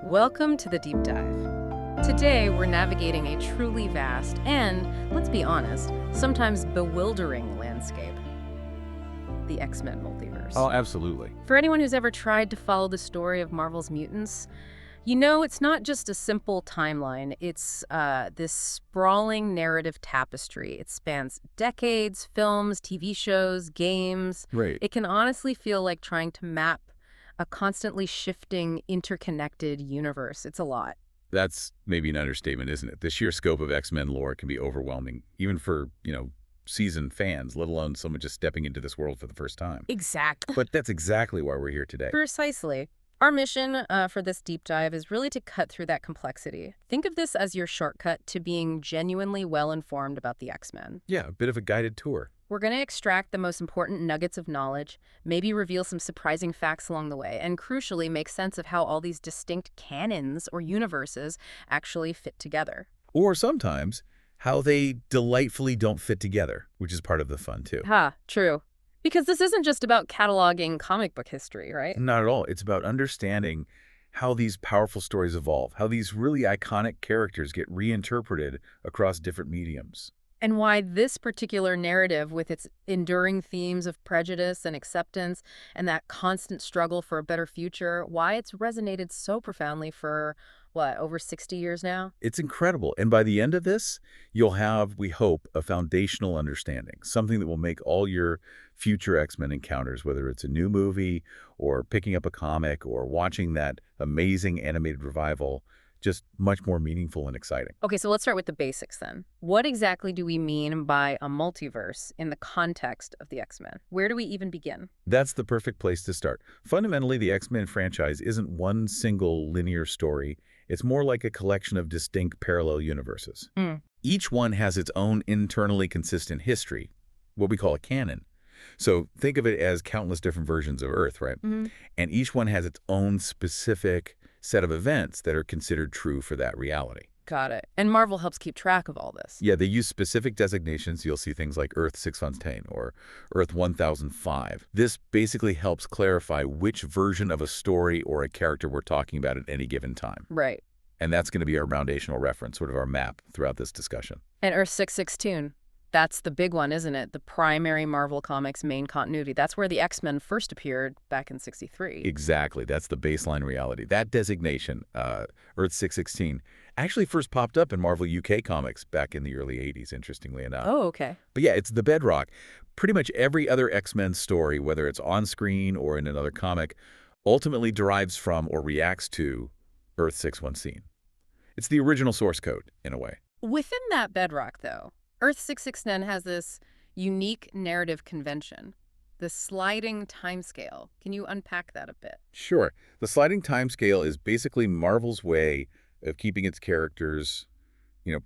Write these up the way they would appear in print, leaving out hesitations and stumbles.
Welcome to the Deep Dive. Today, we're navigating a truly vast and, let's be honest, sometimes bewildering landscape. The X-Men multiverse. Oh, absolutely. For anyone who's ever tried to follow the story of Marvel's mutants, you know it's not just a simple timeline. It's this sprawling narrative tapestry. It spans decades, films, TV shows, games. Right. It can honestly feel like trying to map a constantly shifting, interconnected universe. It's a lot. That's maybe an understatement, isn't it? The sheer scope of X-Men lore can be overwhelming, even for, seasoned fans, let alone someone just stepping into this world for the first time. Exactly. But that's exactly why we're here today. Precisely. Our mission for this deep dive is really to cut through that complexity. Think of this as your shortcut to being genuinely well-informed about the X-Men. Yeah, a bit of a guided tour. We're going to extract the most important nuggets of knowledge, maybe reveal some surprising facts along the way, and crucially make sense of how all these distinct canons or universes actually fit together. Or sometimes how they delightfully don't fit together, which is part of the fun, too. True. Because this isn't just about cataloging comic book history, right? Not at all. It's about understanding how these powerful stories evolve, how these really iconic characters get reinterpreted across different mediums. And why this particular narrative, with its enduring themes of prejudice and acceptance and that constant struggle for a better future, why it's resonated so profoundly for, over 60 years now? It's incredible. And by the end of this, you'll have, we hope, a foundational understanding, something that will make all your future X-Men encounters, whether it's a new movie or picking up a comic or watching that amazing animated revival, just much more meaningful and exciting. Okay, so let's start with the basics then. What exactly do we mean by a multiverse in the context of the X-Men? Where do we even begin? That's the perfect place to start. Fundamentally, the X-Men franchise isn't one single linear story. It's more like a collection of distinct parallel universes. Each one has its own internally consistent history, what we call a canon. So think of it as countless different versions of Earth, right? And each one has its own specific set of events that are considered true for that reality. Got it. And Marvel helps keep track of all this. Yeah, they use specific designations. You'll see things like Earth 610 or Earth 1005. This basically helps clarify which version of a story or a character we're talking about at any given time. Right. And that's going to be our foundational reference, sort of our map throughout this discussion. And Earth 616. That's the big one, isn't it? The primary Marvel Comics main continuity. That's where the X-Men first appeared back in '63. Exactly. That's the baseline reality. That designation, Earth 616, actually first popped up in Marvel UK comics back in the early 80s, interestingly enough. Oh, okay. But yeah, it's the bedrock. Pretty much every other X-Men story, whether it's on screen or in another comic, ultimately derives from or reacts to Earth 616. It's the original source code, in a way. Within that bedrock, though, Earth 616 has this unique narrative convention, the sliding timescale. Can you unpack that a bit? Sure. The sliding timescale is basically Marvel's way of keeping its characters,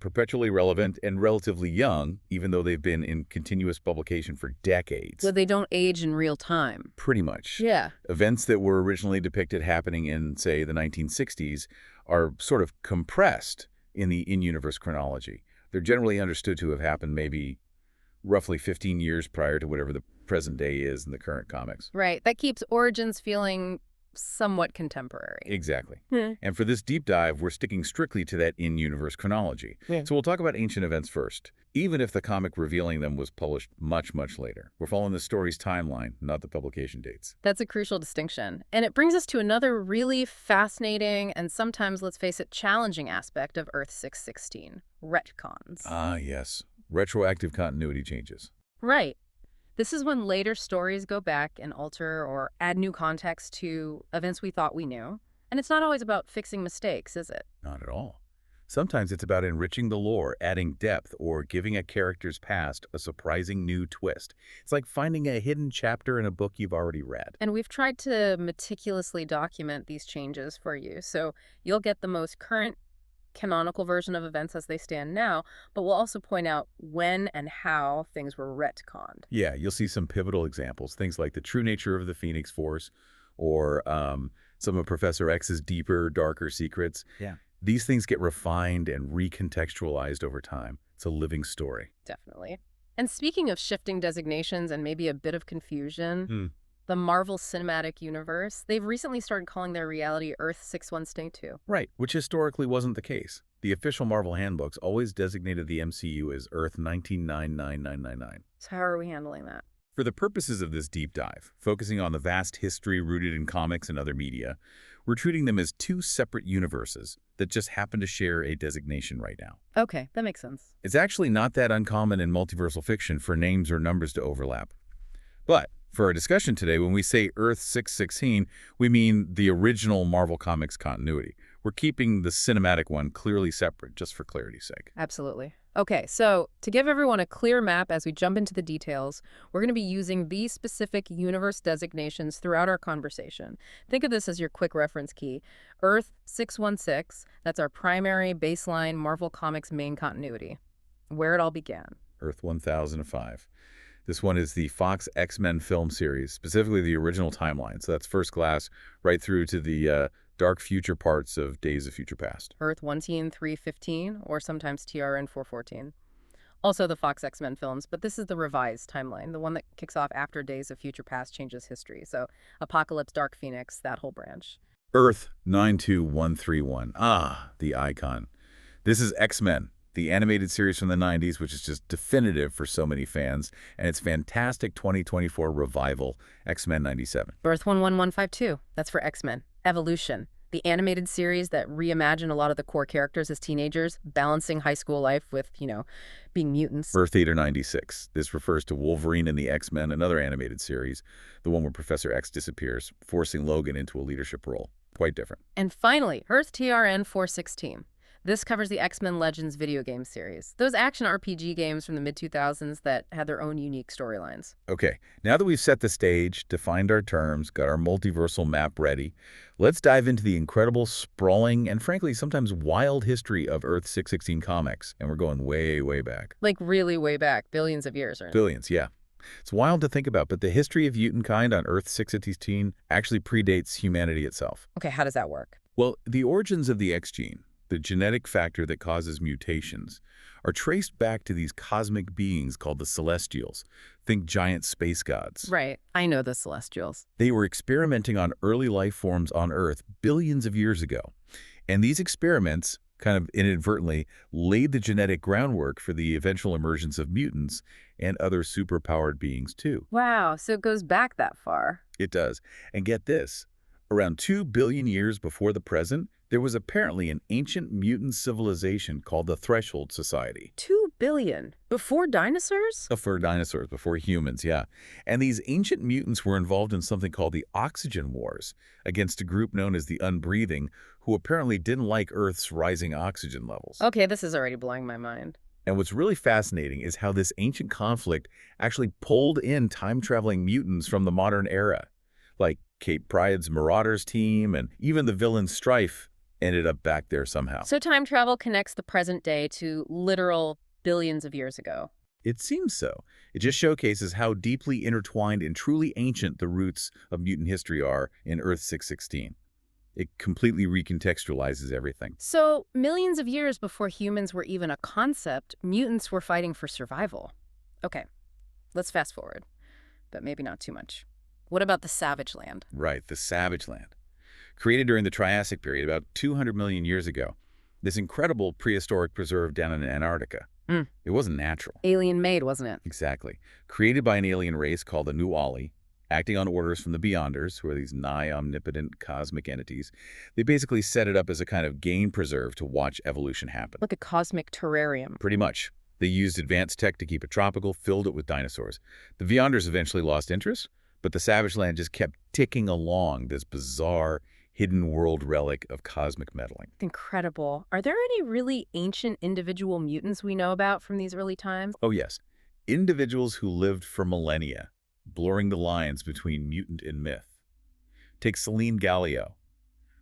perpetually relevant and relatively young, even though they've been in continuous publication for decades. So they don't age in real time. Pretty much. Yeah. Events that were originally depicted happening in, say, the 1960s are sort of compressed in the in-universe chronology. They're generally understood to have happened maybe roughly 15 years prior to whatever the present day is in the current comics. Right. That keeps Origins feeling somewhat contemporary. Exactly. And for this deep dive, we're sticking strictly to that in-universe chronology. So we'll talk about ancient events first, even if the comic revealing them was published much, much later. We're following the story's timeline, not the publication dates. That's a crucial distinction. And it brings us to another really fascinating and sometimes, let's face it, challenging aspect of Earth 616, retcons. Ah, yes. Retroactive continuity changes. Right. This is when later stories go back and alter or add new context to events we thought we knew. And it's not always about fixing mistakes, is it? Not at all. Sometimes it's about enriching the lore, adding depth, or giving a character's past a surprising new twist. It's like finding a hidden chapter in a book you've already read. And we've tried to meticulously document these changes for you, so you'll get the most current canonical version of events as they stand now, but we'll also point out when and how things were retconned. Yeah, you'll see some pivotal examples, things like the true nature of the Phoenix Force, or some of Professor X's deeper, darker secrets. Yeah. These things get refined and recontextualized over time. It's a living story. Definitely. And speaking of shifting designations and maybe a bit of confusion, The Marvel Cinematic Universe, they've recently started calling their reality Earth 6122. Right, which historically wasn't the case. The official Marvel handbooks always designated the MCU as Earth 19999999. So how are we handling that? For the purposes of this deep dive, focusing on the vast history rooted in comics and other media, we're treating them as two separate universes that just happen to share a designation right now. Okay, that makes sense. It's actually not that uncommon in multiversal fiction for names or numbers to overlap. But for our discussion today, when we say Earth 616, we mean the original Marvel Comics continuity. We're keeping the cinematic one clearly separate, just for clarity's sake. Absolutely. Okay, so to give everyone a clear map as we jump into the details, we're going to be using these specific universe designations throughout our conversation. Think of this as your quick reference key. Earth 616, that's our primary baseline Marvel Comics main continuity, where it all began. Earth 1005. This one is the Fox X-Men film series, specifically the original timeline. So that's First Class right through to the dark future parts of Days of Future Past. Earth 11315, or sometimes TRN 414. Also the Fox X-Men films, but this is the revised timeline, the one that kicks off after Days of Future Past changes history. So Apocalypse, Dark Phoenix, that whole branch. Earth 92131. Ah, the icon. This is X-Men, the animated series from the 90s, which is just definitive for so many fans, and its fantastic 2024 revival, X-Men 97. Earth 11152, that's for X-Men. Evolution, the animated series that reimagined a lot of the core characters as teenagers, balancing high school life with, being mutants. Earth 896. This refers to Wolverine and the X-Men, another animated series, the one where Professor X disappears, forcing Logan into a leadership role. Quite different. And finally, Earth TRN 416. This covers the X-Men Legends video game series, those action RPG games from the mid-2000s that had their own unique storylines. Okay, now that we've set the stage, defined our terms, got our multiversal map ready, let's dive into the incredible, sprawling, and frankly, sometimes wild history of Earth 616 comics. And we're going way, way back. Like really way back, billions of years, right? Billions, yeah. It's wild to think about, but the history of mutantkind on Earth 616 actually predates humanity itself. Okay, how does that work? Well, the origins of the X gene, the genetic factor that causes mutations, are traced back to these cosmic beings called the Celestials. Think giant space gods. Right, I know the Celestials. They were experimenting on early life forms on Earth billions of years ago. And these experiments, kind of inadvertently, laid the genetic groundwork for the eventual emergence of mutants and other superpowered beings too. Wow, so it goes back that far. It does. And get this, around 2 billion years before the present, there was apparently an ancient mutant civilization called the Threshold Society. 2 billion? Before dinosaurs? Before dinosaurs, before humans, yeah. And these ancient mutants were involved in something called the Oxygen Wars against a group known as the Unbreathing, who apparently didn't like Earth's rising oxygen levels. Okay, this is already blowing my mind. And what's really fascinating is how this ancient conflict actually pulled in time-traveling mutants from the modern era, like Kate Pryde's Marauders team and even the villain Strife ended up back there somehow. So time travel connects the present day to literal billions of years ago. It seems so. It just showcases how deeply intertwined and truly ancient the roots of mutant history are in Earth 616. It completely recontextualizes everything. So millions of years before humans were even a concept, mutants were fighting for survival. Okay, let's fast forward, but maybe not too much. What about the Savage Land? Right, the Savage Land. Created during the Triassic period about 200 million years ago, this incredible prehistoric preserve down in Antarctica. It wasn't natural. Alien-made, wasn't it? Exactly. Created by an alien race called the Nuali, acting on orders from the Beyonders, who are these nigh omnipotent cosmic entities. They basically set it up as a kind of game preserve to watch evolution happen. Like a cosmic terrarium. Pretty much. They used advanced tech to keep it tropical, filled it with dinosaurs. The Beyonders eventually lost interest, but the Savage Land just kept ticking along, this bizarre, hidden world relic of cosmic meddling. Incredible. Are there any really ancient individual mutants we know about from these early times? Oh yes, individuals who lived for millennia, blurring the lines between mutant and myth. Take Selene Gallio,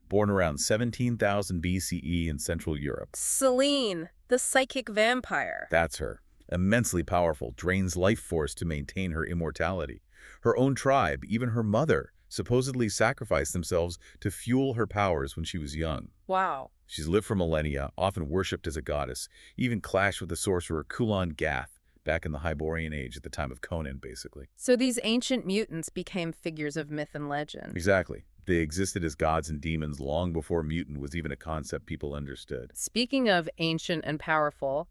born around 17,000 BCE in Central Europe. Selene, the psychic vampire. That's her. Immensely powerful, drains life force to maintain her immortality. Her own tribe, even her mother, supposedly sacrificed themselves to fuel her powers when she was young. Wow. She's lived for millennia, often worshipped as a goddess, even clashed with the sorcerer Kulan Gath back in the Hyborian Age at the time of Conan, basically. So these ancient mutants became figures of myth and legend. Exactly. They existed as gods and demons long before mutant was even a concept people understood. Speaking of ancient and powerful,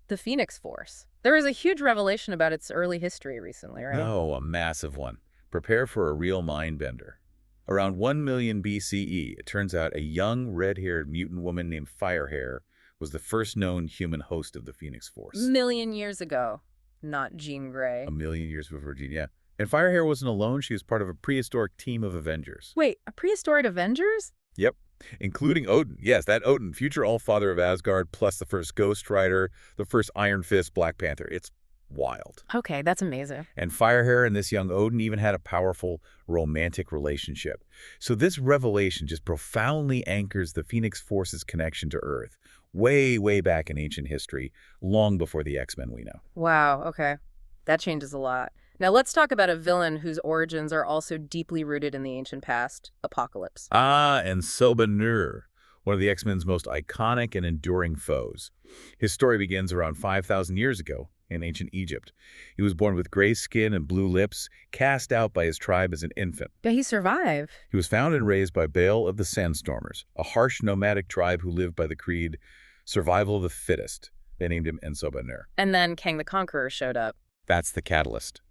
the Phoenix Force. There was a huge revelation about its early history recently, right? Oh, a massive one. Prepare for a real mind-bender. Around 1 million BCE, it turns out a young, red-haired mutant woman named Firehair was the first known human host of the Phoenix Force. Million years ago, not Jean Grey. A million years before Jean, yeah. And Firehair wasn't alone. She was part of a prehistoric team of Avengers. Wait, a prehistoric Avengers? Yep. Including Odin. Yes, that Odin, future All-Father of Asgard, plus the first Ghost Rider, the first Iron Fist, Black Panther. It's wild. Okay, that's amazing. And Firehair and this young Odin even had a powerful romantic relationship. So this revelation just profoundly anchors the Phoenix Force's connection to Earth, way, way back in ancient history, long before the X-Men we know. Wow, okay. That changes a lot. Now let's talk about a villain whose origins are also deeply rooted in the ancient past, Apocalypse. And Sobanur, one of the X-Men's most iconic and enduring foes. His story begins around 5,000 years ago in ancient Egypt. He was born with gray skin and blue lips, cast out by his tribe as an infant. But he survived. He was found and raised by Baal of the Sandstormers, a harsh nomadic tribe who lived by the creed, survival of the fittest. They named him Ensobanur. And then Kang the Conqueror showed up. That's the catalyst.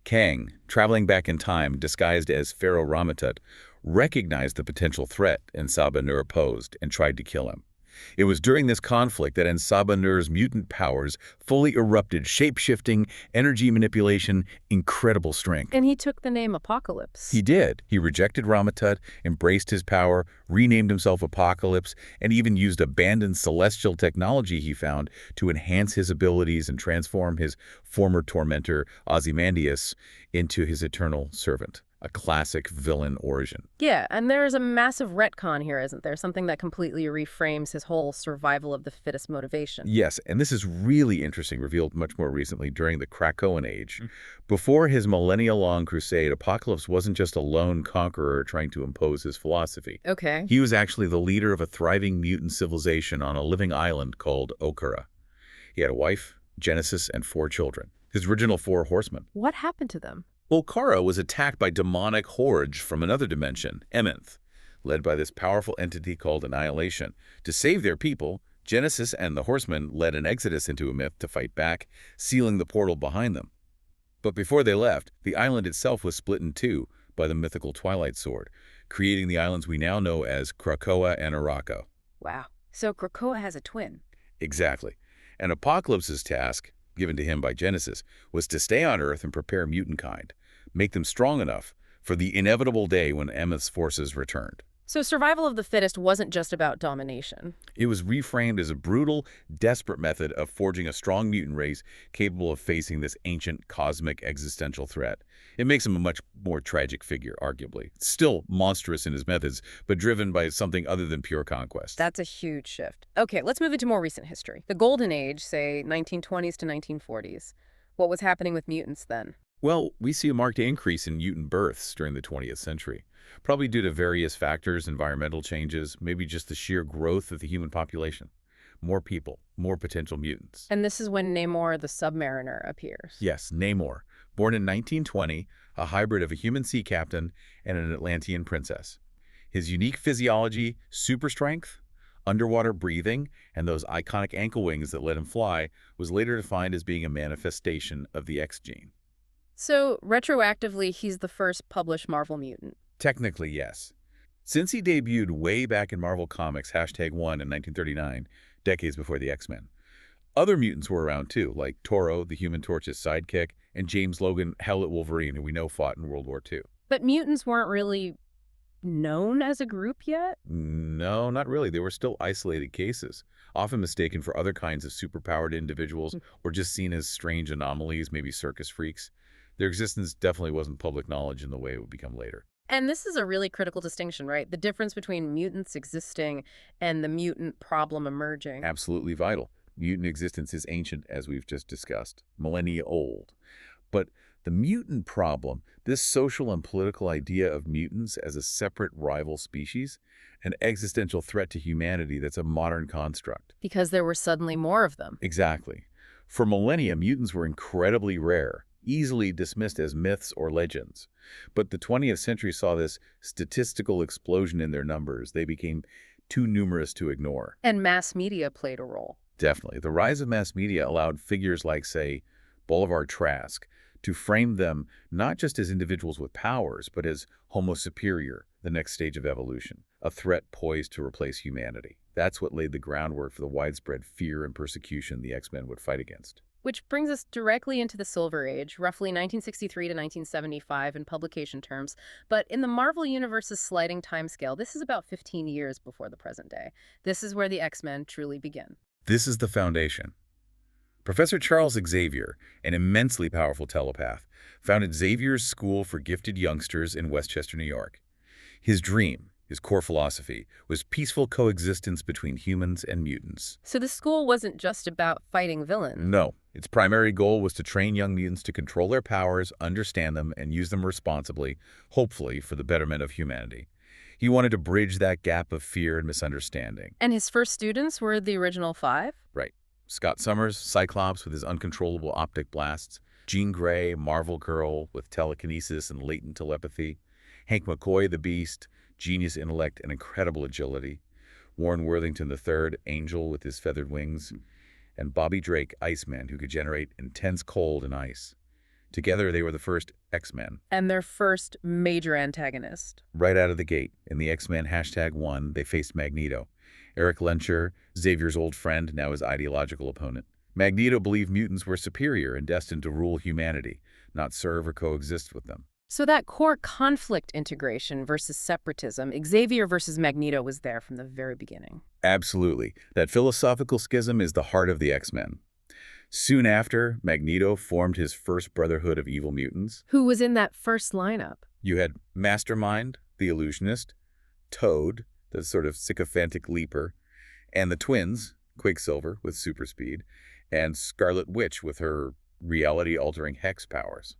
Kang, traveling back in time disguised as Pharaoh Ramatut, recognized the potential threat Ensobanur posed and tried to kill him. It was during this conflict that Ensobanur's mutant powers fully erupted, shape-shifting, energy manipulation, incredible strength. And he took the name Apocalypse. He did. He rejected Ramatut, embraced his power, renamed himself Apocalypse, and even used abandoned celestial technology he found to enhance his abilities and transform his former tormentor, Ozymandias, into his eternal servant. A classic villain origin. Yeah, and there's a massive retcon here, isn't there? Something that completely reframes his whole survival of the fittest motivation. Yes, and this is really interesting, revealed much more recently during the Krakoan Age. Before his millennia-long crusade, Apocalypse wasn't just a lone conqueror trying to impose his philosophy. Okay. He was actually the leader of a thriving mutant civilization on a living island called Okara. He had a wife, Genesis, and 4 children. His original 4 horsemen. What happened to them? Okara was attacked by demonic hordes from another dimension, Eminth, led by this powerful entity called Annihilation. To save their people, Genesis and the Horsemen led an exodus into Emith to fight back, sealing the portal behind them. But before they left, the island itself was split in 2 by the mythical Twilight Sword, creating the islands we now know as Krakoa and Arako. Wow. So Krakoa has a twin. Exactly. And Apocalypse's task, given to him by Genesis, was to stay on Earth and prepare mutantkind, make them strong enough for the inevitable day when Emeth's forces returned. So survival of the fittest wasn't just about domination. It was reframed as a brutal, desperate method of forging a strong mutant race capable of facing this ancient cosmic existential threat. It makes him a much more tragic figure, arguably. Still monstrous in his methods, but driven by something other than pure conquest. That's a huge shift. Okay, let's move into more recent history. The Golden Age, say 1920s to 1940s. What was happening with mutants then? Well, we see a marked increase in mutant births during the 20th century, probably due to various factors, environmental changes, maybe just the sheer growth of the human population. More people, more potential mutants. And this is when Namor the Submariner appears. Yes, Namor, born in 1920, a hybrid of a human sea captain and an Atlantean princess. His unique physiology, super strength, underwater breathing, and those iconic ankle wings that let him fly was later defined as being a manifestation of the X gene. So, retroactively, he's the first published Marvel mutant. Technically, yes. Since he debuted way back in Marvel Comics #1 in 1939, decades before the X-Men, other mutants were around too, like Toro, the Human Torch's sidekick, and James Logan, Howlett Wolverine, who we know fought in World War II. But mutants weren't really known as a group yet? No, not really. They were still isolated cases, often mistaken for other kinds of superpowered individuals or just seen as strange anomalies, maybe circus freaks. Their existence definitely wasn't public knowledge in the way it would become later. And this is a really critical distinction, right? The difference between mutants existing and the mutant problem emerging. Absolutely vital. Mutant existence is ancient, as we've just discussed, millennia old. But the mutant problem, this social and political idea of mutants as a separate rival species, an existential threat to humanity that's a modern construct. Because there were suddenly more of them. Exactly. For millennia, mutants were incredibly rare, easily dismissed as myths or legends. But the 20th century saw this statistical explosion in their numbers. They became too numerous to ignore. And mass media played a role. Definitely. The rise of mass media allowed figures like, say, Bolivar Trask to frame them not just as individuals with powers, but as Homo superior, the next stage of evolution, a threat poised to replace humanity. That's what laid the groundwork for the widespread fear and persecution the X-Men would fight against. Which brings us directly into the Silver Age, roughly 1963 to 1975 in publication terms. But in the Marvel Universe's sliding timescale, this is about 15 years before the present day. This is where the X-Men truly begin. This is the foundation. Professor Charles Xavier, an immensely powerful telepath, founded Xavier's School for Gifted Youngsters in Westchester, New York. His dream, his core philosophy, was peaceful coexistence between humans and mutants. So the school wasn't just about fighting villains. No. Its primary goal was to train young mutants to control their powers, understand them, and use them responsibly, hopefully for the betterment of humanity. He wanted to bridge that gap of fear and misunderstanding. And his first students were the original 5? Right. Scott Summers, Cyclops with his uncontrollable optic blasts, Jean Grey, Marvel Girl with telekinesis and latent telepathy, Hank McCoy, the Beast, genius intellect and incredible agility, Warren Worthington III, Angel with his feathered wings, and Bobby Drake, Iceman, who could generate intense cold and ice. Together, they were the first X-Men. And their first major antagonist. Right out of the gate, in the X-Men #1, they faced Magneto. Eric Lencher, Xavier's old friend, now his ideological opponent. Magneto believed mutants were superior and destined to rule humanity, not serve or coexist with them. So that core conflict integration versus separatism, Xavier versus Magneto, was there from the very beginning. Absolutely. That philosophical schism is the heart of the X-Men. Soon after, Magneto formed his first Brotherhood of Evil Mutants. Who was in that first lineup? You had Mastermind, the illusionist, Toad, the sort of sycophantic leaper, and the twins, Quicksilver with super speed, and Scarlet Witch with her reality-altering hex powers.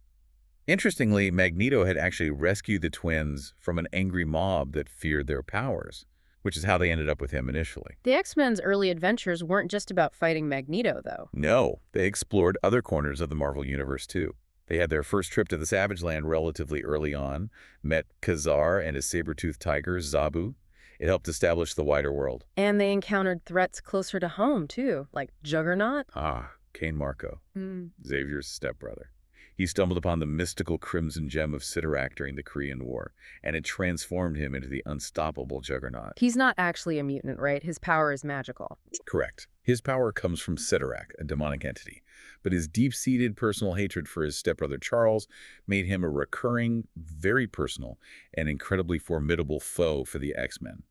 Interestingly, Magneto had actually rescued the twins from an angry mob that feared their powers, which is how they ended up with him initially. The X-Men's early adventures weren't just about fighting Magneto, though. No, they explored other corners of the Marvel Universe, too. They had their first trip to the Savage Land relatively early on, met Khazar and his saber-toothed tiger, Zabu. It helped establish the wider world. And they encountered threats closer to home, too, like Juggernaut. Cain Marko, Xavier's stepbrother. He stumbled upon the mystical crimson gem of Cyttorak during the Korean War, and it transformed him into the unstoppable Juggernaut. He's not actually a mutant, right? His power is magical. Correct. His power comes from Cyttorak, a demonic entity. But his deep-seated personal hatred for his stepbrother Charles made him a recurring, very personal, and incredibly formidable foe for the X-Men.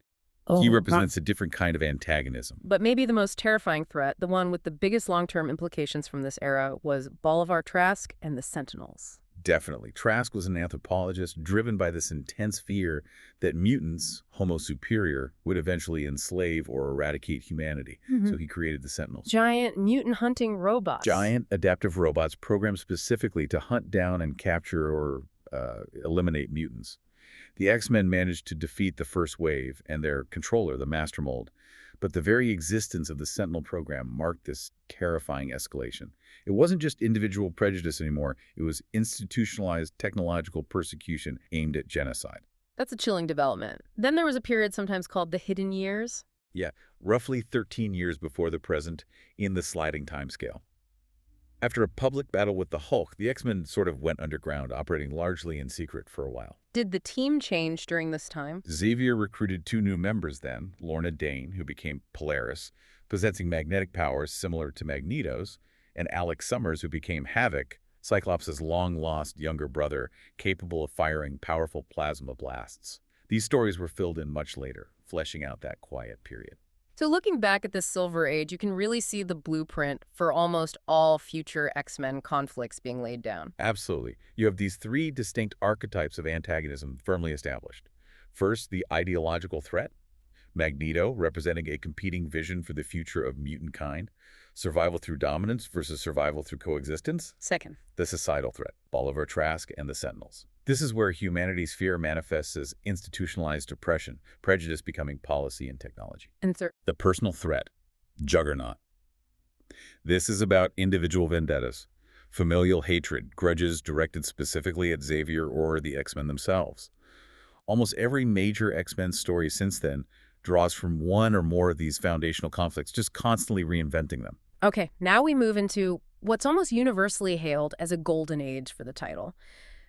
He represents a different kind of antagonism. But maybe the most terrifying threat, the one with the biggest long-term implications from this era, was Bolivar Trask and the Sentinels. Definitely. Trask was an anthropologist driven by this intense fear that mutants, Homo superior, would eventually enslave or eradicate humanity. So he created the Sentinels. Giant mutant-hunting robots. Giant adaptive robots programmed specifically to hunt down and capture or eliminate mutants. The X-Men managed to defeat the first wave and their controller, the Master Mold, but the very existence of the Sentinel program marked this terrifying escalation. It wasn't just individual prejudice anymore, it was institutionalized technological persecution aimed at genocide. That's a chilling development. Then there was a period sometimes called the Hidden Years. Yeah, roughly 13 years before the present in the sliding timescale. After a public battle with the Hulk, the X-Men sort of went underground, operating largely in secret for a while. Did the team change during this time? Xavier recruited 2 new members then, Lorna Dane, who became Polaris, possessing magnetic powers similar to Magneto's, and Alex Summers, who became Havoc, Cyclops' long-lost younger brother, capable of firing powerful plasma blasts. These stories were filled in much later, fleshing out that quiet period. So looking back at this Silver Age, you can really see the blueprint for almost all future X-Men conflicts being laid down. Absolutely. You have these 3 distinct archetypes of antagonism firmly established. First, the ideological threat. Magneto, representing a competing vision for the future of mutant kind. Survival through dominance versus survival through coexistence. Second, The societal threat. Bolivar Trask and the Sentinels. This is where humanity's fear manifests as institutionalized oppression, prejudice becoming policy and technology. and third, The personal threat. Juggernaut. This is about individual vendettas, familial hatred, grudges directed specifically at Xavier or the X-Men themselves. Almost every major X-Men story since then draws from one or more of these foundational conflicts, just constantly reinventing them. Okay, now we move into what's almost universally hailed as a golden age for the title.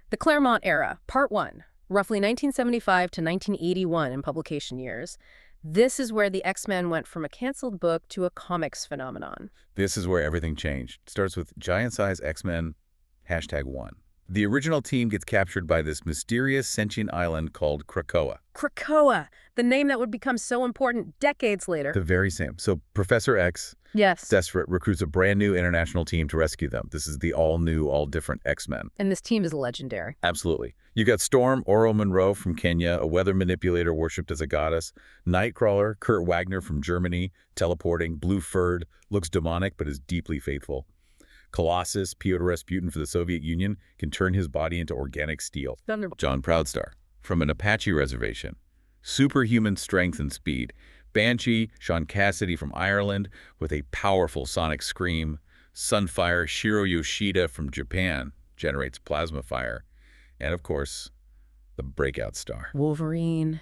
The Claremont era, Part 1, roughly 1975 to 1981 in publication years. This is where the X-Men went from a canceled book to a comics phenomenon. This is where everything changed. It starts with giant-size X-Men, #1. The original team gets captured by this mysterious sentient island called Krakoa. Krakoa, the name that would become so important decades later. The very same. So Professor X, Yes. desperate, recruits a brand new international team to rescue them. This is the all-new, all-different X-Men. And this team is legendary. Absolutely. You got Storm, Oro Monroe from Kenya, a weather manipulator worshipped as a goddess. Nightcrawler, Kurt Wagner from Germany, teleporting, blue-furred, looks demonic but is deeply faithful. Colossus, Piotr Rasputin for the Soviet Union, can turn his body into organic steel. John Proudstar, from an Apache reservation. Superhuman strength and speed. Banshee, Sean Cassidy from Ireland, with a powerful sonic scream. Sunfire, Shiro Yoshida from Japan, generates plasma fire. And of course, the breakout star. Wolverine.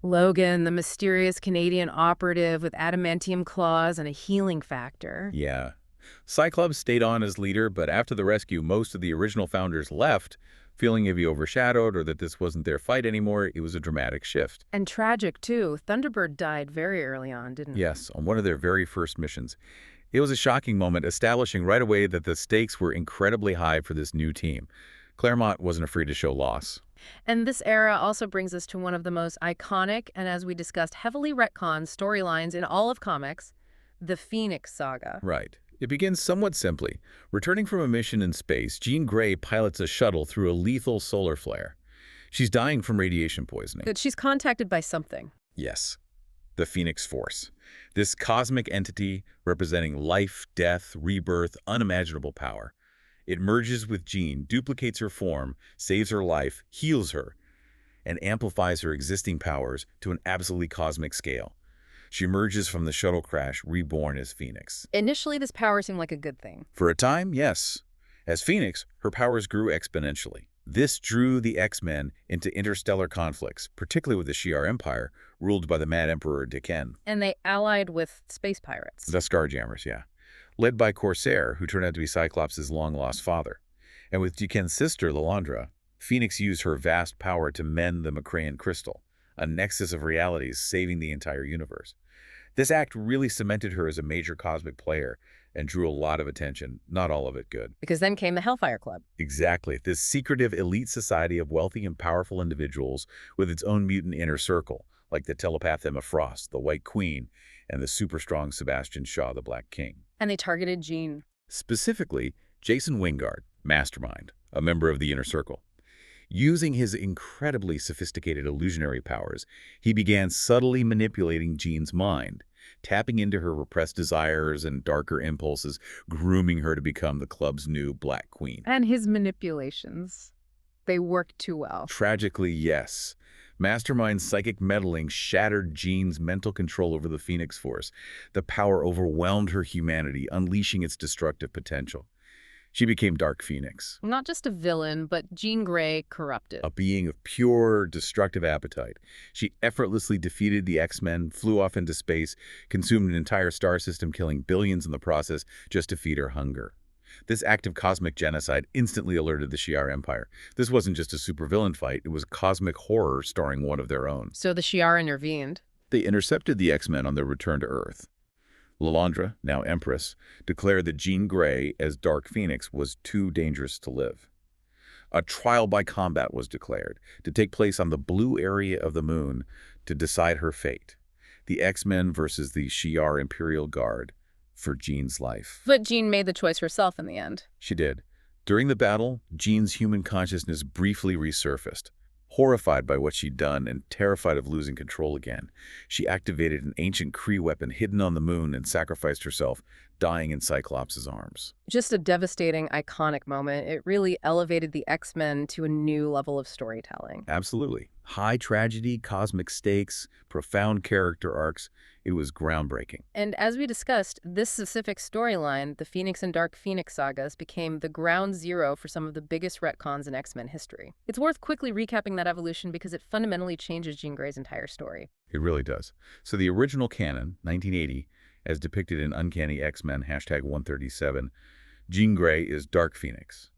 Logan, the mysterious Canadian operative with adamantium claws and a healing factor. Yeah. Cyclops stayed on as leader, but after the rescue, most of the original founders left, feeling maybe overshadowed or that this wasn't their fight anymore. It was a dramatic shift. And tragic, too. Thunderbird died very early on, didn't he? Yes, on one of their very first missions. It was a shocking moment, establishing right away that the stakes were incredibly high for this new team. Claremont wasn't afraid to show loss. And this era also brings us to one of the most iconic and, as we discussed, heavily retconned storylines in all of comics, the Phoenix Saga. Right. It begins somewhat simply. Returning from a mission in space, Jean Grey pilots a shuttle through a lethal solar flare. She's dying from radiation poisoning. But she's contacted by something. Yes, the Phoenix Force. This cosmic entity representing life, death, rebirth, unimaginable power. It merges with Jean, duplicates her form, saves her life, heals her, and amplifies her existing powers to an absolutely cosmic scale. She emerges from the shuttle crash, reborn as Phoenix. Initially, this power seemed like a good thing. For a time, yes. As Phoenix, her powers grew exponentially. This drew the X-Men into interstellar conflicts, particularly with the Shi'ar Empire, ruled by the Mad Emperor D'Ken. And they allied with space pirates. The Scarjammers, yeah. Led by Corsair, who turned out to be Cyclops' long-lost father. And with D'Ken's sister, Lilandra, Phoenix used her vast power to mend the Macraean crystal, a nexus of realities saving the entire universe. This act really cemented her as a major cosmic player and drew a lot of attention, not all of it good. Because then came the Hellfire Club. Exactly. This secretive elite society of wealthy and powerful individuals with its own mutant inner circle, like the telepath Emma Frost, the White Queen, and the super-strong Sebastian Shaw, the Black King. And they targeted Jean. Specifically, Jason Wingard, Mastermind, a member of the Inner Circle. Using his incredibly sophisticated illusionary powers, he began subtly manipulating Jean's mind, tapping into her repressed desires and darker impulses, grooming her to become the club's new Black Queen. And his manipulations. They worked too well. Tragically, yes. Mastermind's psychic meddling shattered Jean's mental control over the Phoenix Force. The power overwhelmed her humanity, unleashing its destructive potential. She became Dark Phoenix. Not just a villain, but Jean Grey corrupted. A being of pure, destructive appetite. She effortlessly defeated the X-Men, flew off into space, consumed an entire star system, killing billions in the process just to feed her hunger. This act of cosmic genocide instantly alerted the Shi'ar Empire. This wasn't just a supervillain fight, it was cosmic horror starring one of their own. So the Shi'ar intervened. They intercepted the X-Men on their return to Earth. Lilandra, now Empress, declared that Jean Grey, as Dark Phoenix, was too dangerous to live. A trial by combat was declared, to take place on the blue area of the moon to decide her fate. The X-Men versus the Shi'ar Imperial Guard for Jean's life. But Jean made the choice herself in the end. She did. During the battle, Jean's human consciousness briefly resurfaced. Horrified by what she'd done and terrified of losing control again, she activated an ancient Kree weapon hidden on the moon and sacrificed herself, dying in Cyclops' arms. Just a devastating, iconic moment. It really elevated the X-Men to a new level of storytelling. Absolutely. High tragedy, cosmic stakes, profound character arcs. It was groundbreaking. And as we discussed, this specific storyline, the Phoenix and Dark Phoenix sagas, became the ground zero for some of the biggest retcons in X-Men history. It's worth quickly recapping that evolution because it fundamentally changes Jean Grey's entire story. It really does. So the original canon, 1980, as depicted in Uncanny X-Men #137, Jean Grey is Dark Phoenix.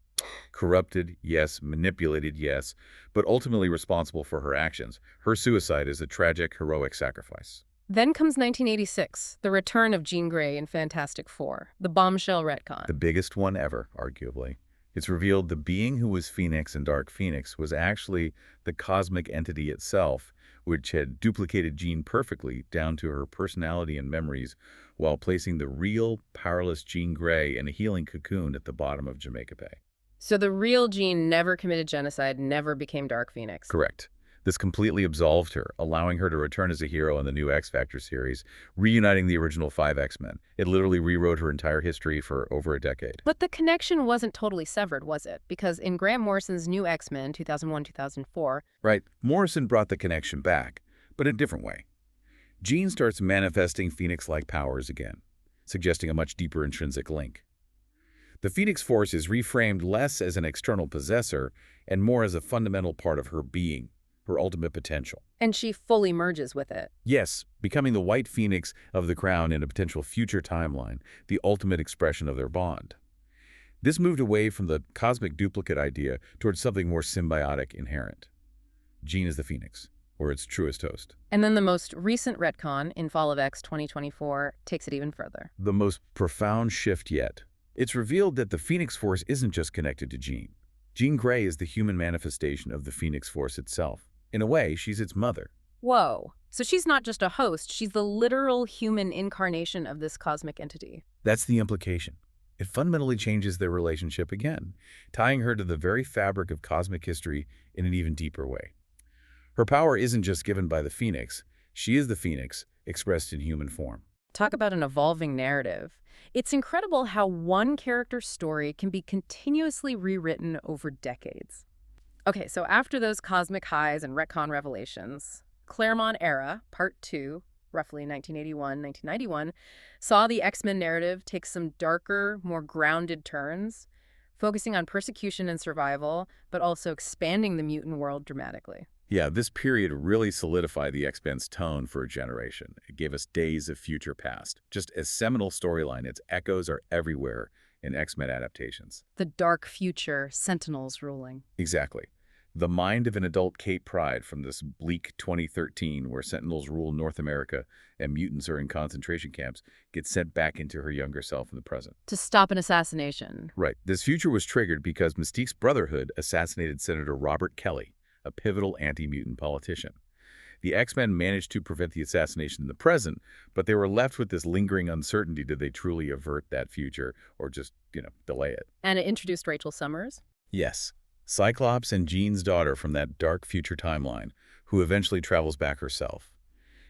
Corrupted, yes. Manipulated, yes. But ultimately responsible for her actions. Her suicide is a tragic, heroic sacrifice. Then comes 1986, the return of Jean Grey in Fantastic Four, the bombshell retcon. The biggest one ever, arguably. It's revealed the being who was Phoenix in Dark Phoenix was actually the cosmic entity itself, which had duplicated Jean perfectly down to her personality and memories, while placing the real, powerless Jean Grey in a healing cocoon at the bottom of Jamaica Bay. So the real Jean never committed genocide, never became Dark Phoenix. Correct. This completely absolved her, allowing her to return as a hero in the new X-Factor series, reuniting the original 5 X-Men. It literally rewrote her entire history for over a decade. But the connection wasn't totally severed, was it? Because in Grant Morrison's New X-Men, 2001-2004... Right. Morrison brought the connection back, but a different way. Jean starts manifesting Phoenix-like powers again, suggesting a much deeper intrinsic link. The Phoenix Force is reframed less as an external possessor and more as a fundamental part of her being, her ultimate potential. And she fully merges with it. Yes, becoming the White Phoenix of the Crown in a potential future timeline, the ultimate expression of their bond. This moved away from the cosmic duplicate idea towards something more symbiotic, inherent. Jean is the Phoenix, or its truest host. And then the most recent retcon in Fall of X 2024 takes it even further. The most profound shift yet. It's revealed that the Phoenix Force isn't just connected to Jean. Jean Grey is the human manifestation of the Phoenix Force itself. In a way, she's its mother. Whoa. So she's not just a host, she's the literal human incarnation of this cosmic entity. That's the implication. It fundamentally changes their relationship again, tying her to the very fabric of cosmic history in an even deeper way. Her power isn't just given by the Phoenix. She is the Phoenix, expressed in human form. Talk about an evolving narrative. It's incredible how one character's story can be continuously rewritten over decades. Okay, so after those cosmic highs and retcon revelations, Claremont era, Part 2, roughly 1981-1991, saw the X-Men narrative take some darker, more grounded turns, focusing on persecution and survival, but also expanding the mutant world dramatically. Yeah, this period really solidified the X-Men's tone for a generation. It gave us Days of Future Past. Just a seminal storyline, its echoes are everywhere in X-Men adaptations. The dark future, Sentinels ruling. Exactly. The mind of an adult Kate Pryde from this bleak 2013, where Sentinels rule North America and mutants are in concentration camps, gets sent back into her younger self in the present. To stop an assassination. Right. This future was triggered because Mystique's Brotherhood assassinated Senator Robert Kelly, a pivotal anti-mutant politician. The X-Men managed to prevent the assassination in the present, but they were left with this lingering uncertainty. Did they truly avert that future or just, delay it? And it introduced Rachel Summers? Yes. Cyclops and Jean's daughter from that dark future timeline, who eventually travels back herself.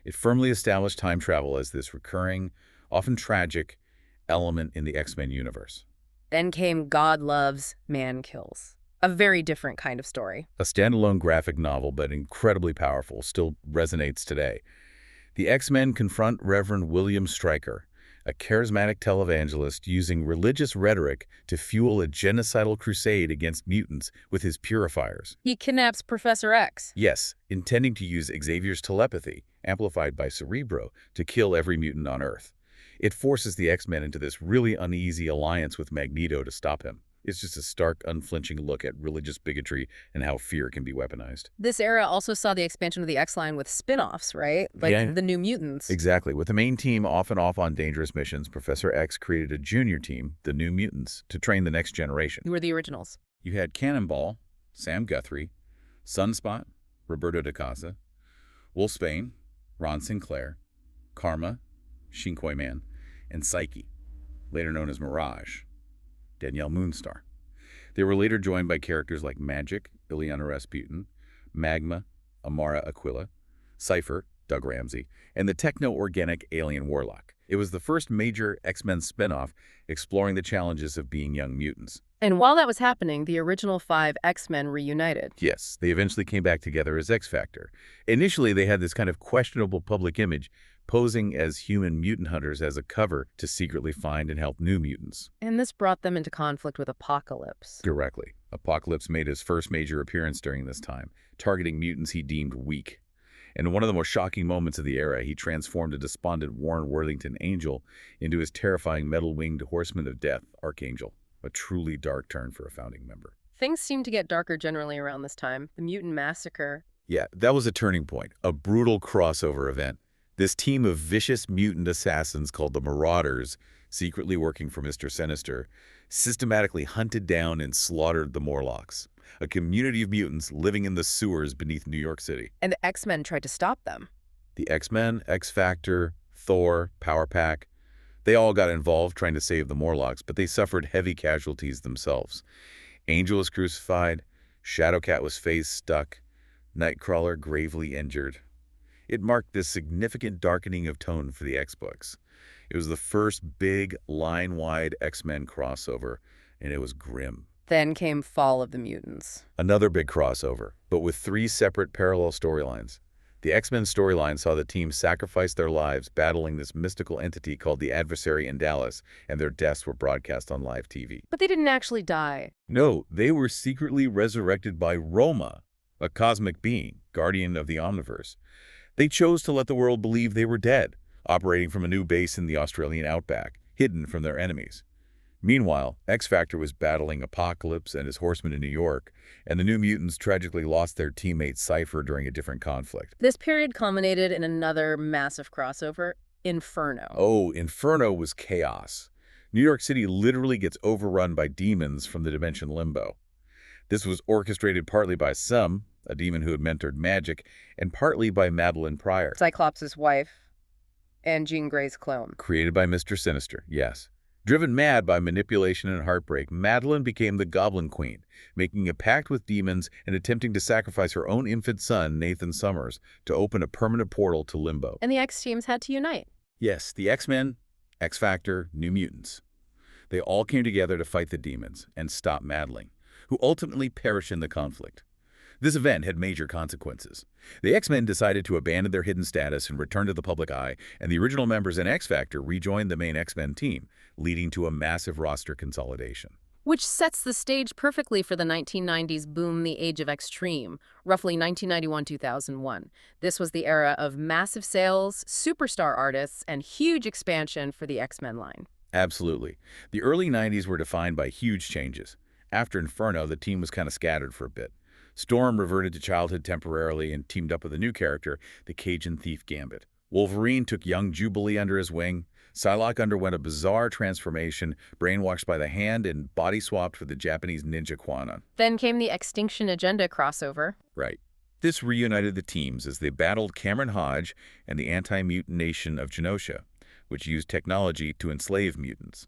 It firmly established time travel as this recurring, often tragic, element in the X-Men universe. Then came God Loves, Man Kills. A very different kind of story. A standalone graphic novel, but incredibly powerful, still resonates today. The X-Men confront Reverend William Stryker, a charismatic televangelist using religious rhetoric to fuel a genocidal crusade against mutants with his purifiers. He kidnaps Professor X. Yes, intending to use Xavier's telepathy, amplified by Cerebro, to kill every mutant on Earth. It forces the X-Men into this really uneasy alliance with Magneto to stop him. It's just a stark, unflinching look at religious bigotry and how fear can be weaponized. This era also saw the expansion of the X-line with spin-offs, right? Like the New Mutants. Exactly. With the main team off and off on dangerous missions, Professor X created a junior team, the New Mutants, to train the next generation. Who were the originals? You had Cannonball, Sam Guthrie, Sunspot, Roberto da Casa, Wolfsbane, Ron Sinclair, Karma, Shinkwei Man, and Psyche, later known as Mirage, Danielle Moonstar. They were later joined by characters like Magic, Ileana Rasputin, Magma, Amara Aquila, Cypher, Doug Ramsey, and the techno-organic alien Warlock. It was the first major X-Men spin-off exploring the challenges of being young mutants. And while that was happening, the original 5 X-Men reunited. Yes, they eventually came back together as X-Factor. Initially, they had this kind of questionable public image, posing as human mutant hunters as a cover to secretly find and help new mutants. And this brought them into conflict with Apocalypse. Directly. Apocalypse made his first major appearance during this time, targeting mutants he deemed weak. And in one of the most shocking moments of the era, he transformed a despondent Warren Worthington Angel into his terrifying metal-winged horseman of death, Archangel. A truly dark turn for a founding member. Things seemed to get darker generally around this time. The Mutant Massacre. Yeah, that was a turning point, a brutal crossover event. This team of vicious mutant assassins called the Marauders, secretly working for Mr. Sinister, systematically hunted down and slaughtered the Morlocks, a community of mutants living in the sewers beneath New York City. And the X-Men tried to stop them. The X-Men, X-Factor, Thor, Power Pack, they all got involved trying to save the Morlocks, but they suffered heavy casualties themselves. Angel was crucified, Shadowcat was face stuck, Nightcrawler gravely injured. It marked this significant darkening of tone for the X-Books. It was the first big, line-wide X-Men crossover, and it was grim. Then came Fall of the Mutants. Another big crossover, but with 3 separate parallel storylines. The X-Men storyline saw the team sacrifice their lives battling this mystical entity called the Adversary in Dallas, and their deaths were broadcast on live TV. But they didn't actually die. No, they were secretly resurrected by Roma, a cosmic being, guardian of the Omniverse. They chose to let the world believe they were dead, operating from a new base in the Australian outback, hidden from their enemies. Meanwhile, X-Factor was battling Apocalypse and his horsemen in New York, and the New Mutants tragically lost their teammate Cypher during a different conflict. This period culminated in another massive crossover, Inferno. Oh, Inferno was chaos. New York City literally gets overrun by demons from the dimension Limbo. This was orchestrated partly by Sum, a demon who had mentored magic, and partly by Madeline Pryor. Cyclops' wife and Jean Grey's clone. Created by Mr. Sinister, yes. Driven mad by manipulation and heartbreak, Madeline became the Goblin Queen, making a pact with demons and attempting to sacrifice her own infant son, Nathan Summers, to open a permanent portal to Limbo. And the X-teams had to unite. Yes, the X-Men, X-Factor, New Mutants. They all came together to fight the demons and stop Madeline, who ultimately perished in the conflict. This event had major consequences. The X-Men decided to abandon their hidden status and return to the public eye, and the original members in X-Factor rejoined the main X-Men team, leading to a massive roster consolidation. Which sets the stage perfectly for the 1990s boom, the Age of Extreme, roughly 1991-2001. This was the era of massive sales, superstar artists, and huge expansion for the X-Men line. Absolutely. The early 90s were defined by huge changes. After Inferno, the team was kind of scattered for a bit. Storm reverted to childhood temporarily and teamed up with a new character, the Cajun thief Gambit. Wolverine took young Jubilee under his wing. Psylocke underwent a bizarre transformation, brainwashed by the Hand and body-swapped with the Japanese ninja Kwannon. Then came the Extinction Agenda crossover. Right. This reunited the teams as they battled Cameron Hodge and the anti-mutant nation of Genosha, which used technology to enslave mutants.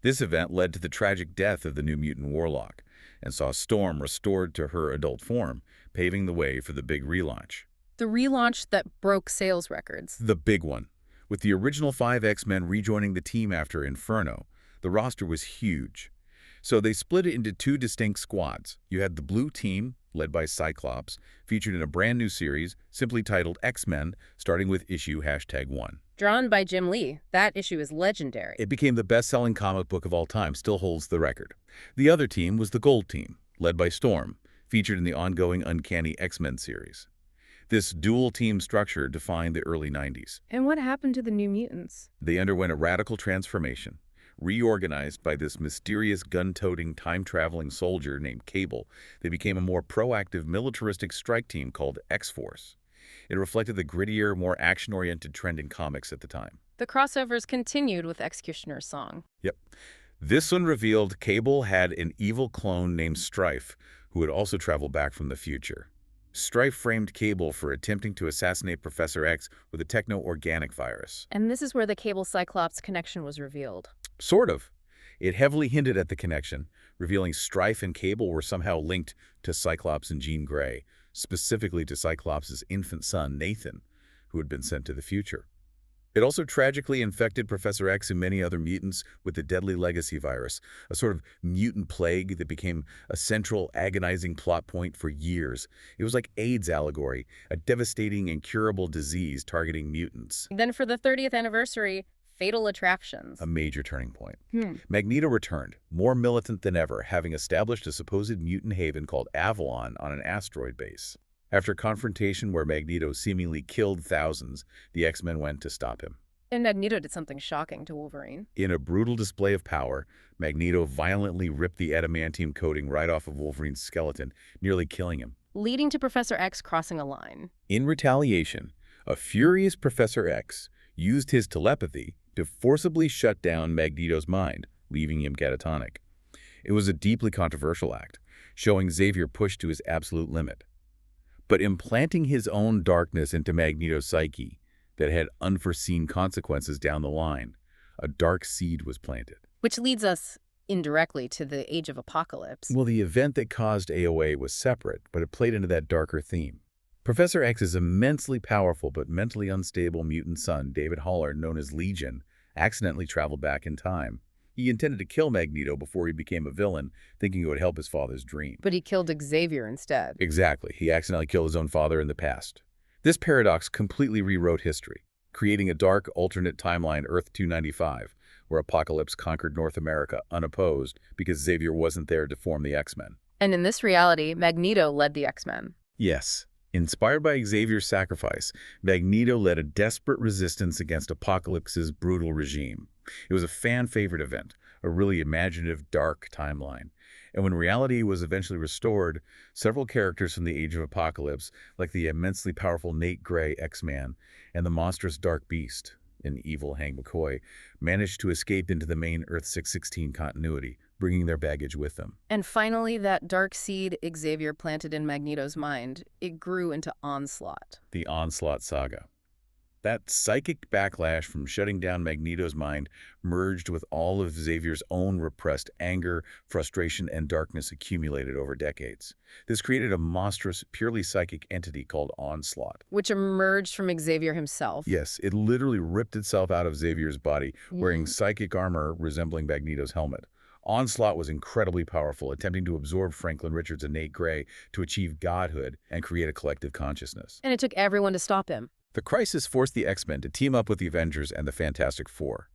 This event led to the tragic death of the New Mutant Warlock, and saw Storm restored to her adult form, paving the way for the big relaunch. The relaunch that broke sales records. The big one. With the original 5 X-Men rejoining the team after Inferno, the roster was huge. So they split it into 2 distinct squads. You had the Blue Team, led by Cyclops, featured in a brand new series simply titled X-Men, starting with issue #1. Drawn by Jim Lee, that issue is legendary. It became the best-selling comic book of all time, still holds the record. The other team was the Gold Team, led by Storm, featured in the ongoing Uncanny X-Men series. This dual-team structure defined the early 90s. And what happened to the New Mutants? They underwent a radical transformation. Reorganized by this mysterious gun-toting, time-traveling soldier named Cable, they became a more proactive militaristic strike team called X-Force. It reflected the grittier, more action-oriented trend in comics at the time. The crossovers continued with Executioner's Song. Yep. This one revealed Cable had an evil clone named Strife, who had also traveled back from the future. Strife framed Cable for attempting to assassinate Professor X with a techno-organic virus. And this is where the Cable-Cyclops connection was revealed. Sort of. It heavily hinted at the connection, revealing Strife and Cable were somehow linked to Cyclops and Jean Grey, specifically to Cyclops' infant son, Nathan, who had been sent to the future. It also tragically infected Professor X and many other mutants with the deadly legacy virus, a sort of mutant plague that became a central, agonizing plot point for years. It was like AIDS allegory, a devastating, incurable disease targeting mutants. Then for the 30th anniversary, Fatal Attractions. A major turning point. Hmm. Magneto returned, more militant than ever, having established a supposed mutant haven called Avalon on an asteroid base. After a confrontation where Magneto seemingly killed thousands, the X-Men went to stop him. And Magneto did something shocking to Wolverine. In a brutal display of power, Magneto violently ripped the adamantium coating right off of Wolverine's skeleton, nearly killing him. Leading to Professor X crossing a line. In retaliation, a furious Professor X used his telepathy to forcibly shut down Magneto's mind, leaving him catatonic. It was a deeply controversial act, showing Xavier pushed to his absolute limit. But implanting his own darkness into Magneto's psyche that had unforeseen consequences down the line, a dark seed was planted. Which leads us indirectly to the Age of Apocalypse. Well, the event that caused AOA was separate, but it played into that darker theme. Professor X's immensely powerful but mentally unstable mutant son, David Haller, known as Legion, accidentally traveled back in time. He intended to kill Magneto before he became a villain, thinking it would help his father's dream. But he killed Xavier instead. Exactly. He accidentally killed his own father in the past. This paradox completely rewrote history, creating a dark, alternate timeline, Earth 295, where Apocalypse conquered North America unopposed because Xavier wasn't there to form the X-Men. And in this reality, Magneto led the X-Men. Yes. Inspired by Xavier's sacrifice, Magneto led a desperate resistance against Apocalypse's brutal regime. It was a fan-favorite event, a really imaginative, dark timeline. And when reality was eventually restored, several characters from the Age of Apocalypse, like the immensely powerful Nate Gray X-Man and the monstrous Dark Beast, an evil Hank McCoy, managed to escape into the main Earth 616 continuity, bringing their baggage with them. And finally, that dark seed Xavier planted in Magneto's mind, it grew into Onslaught. The Onslaught Saga. That psychic backlash from shutting down Magneto's mind merged with all of Xavier's own repressed anger, frustration, and darkness accumulated over decades. This created a monstrous, purely psychic entity called Onslaught. Which emerged from Xavier himself. Yes, it literally ripped itself out of Xavier's body, wearing psychic armor resembling Magneto's helmet. Onslaught was incredibly powerful, attempting to absorb Franklin Richards and Nate Gray to achieve godhood and create a collective consciousness. And it took everyone to stop him. The crisis forced the X-Men to team up with the Avengers and the Fantastic Four.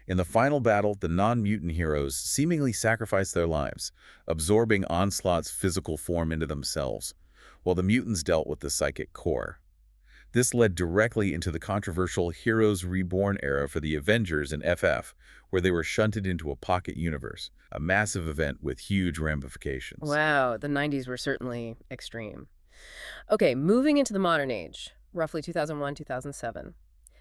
In the final battle, the non-mutant heroes seemingly sacrificed their lives, absorbing Onslaught's physical form into themselves, while the mutants dealt with the psychic core. This led directly into the controversial Heroes Reborn era for the Avengers and FF, where they were shunted into a pocket universe, a massive event with huge ramifications. Wow, the 90s were certainly extreme. Okay, moving into the modern age, roughly 2001, 2007.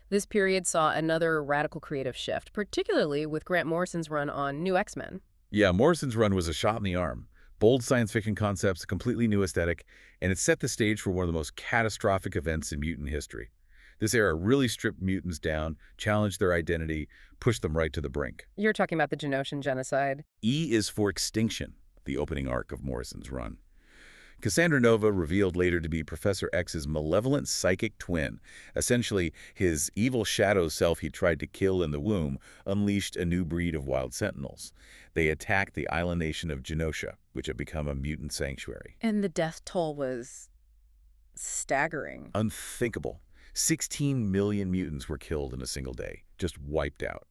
This period saw another radical creative shift, particularly with Grant Morrison's run on New X-Men. Yeah, Morrison's run was a shot in the arm. Bold science fiction concepts, a completely new aesthetic, and it set the stage for one of the most catastrophic events in mutant history. This era really stripped mutants down, challenged their identity, pushed them right to the brink. You're talking about the Genosian genocide. E is for Extinction, the opening arc of Morrison's run. Cassandra Nova, revealed later to be Professor X's malevolent psychic twin, essentially his evil shadow self he tried to kill in the womb, unleashed a new breed of wild sentinels. They attacked the island nation of Genosha, which had become a mutant sanctuary. And the death toll was staggering. Unthinkable. 16 million mutants were killed in a single day, just wiped out.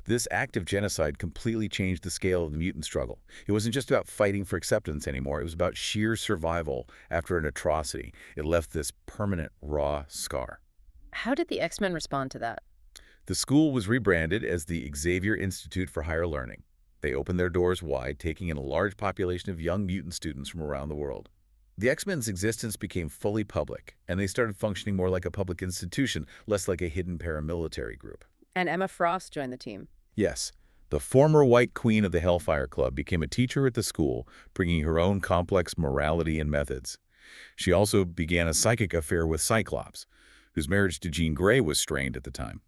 This act of genocide completely changed the scale of the mutant struggle. It wasn't just about fighting for acceptance anymore. It was about sheer survival after an atrocity. It left this permanent, raw scar. How did the X-Men respond to that? The school was rebranded as the Xavier Institute for Higher Learning. They opened their doors wide, taking in a large population of young mutant students from around the world. The X-Men's existence became fully public, and they started functioning more like a public institution, less like a hidden paramilitary group. And Emma Frost joined the team. Yes, the former White Queen of the Hellfire Club became a teacher at the school, bringing her own complex morality and methods. She also began a psychic affair with Cyclops, whose marriage to Jean Grey was strained at the time.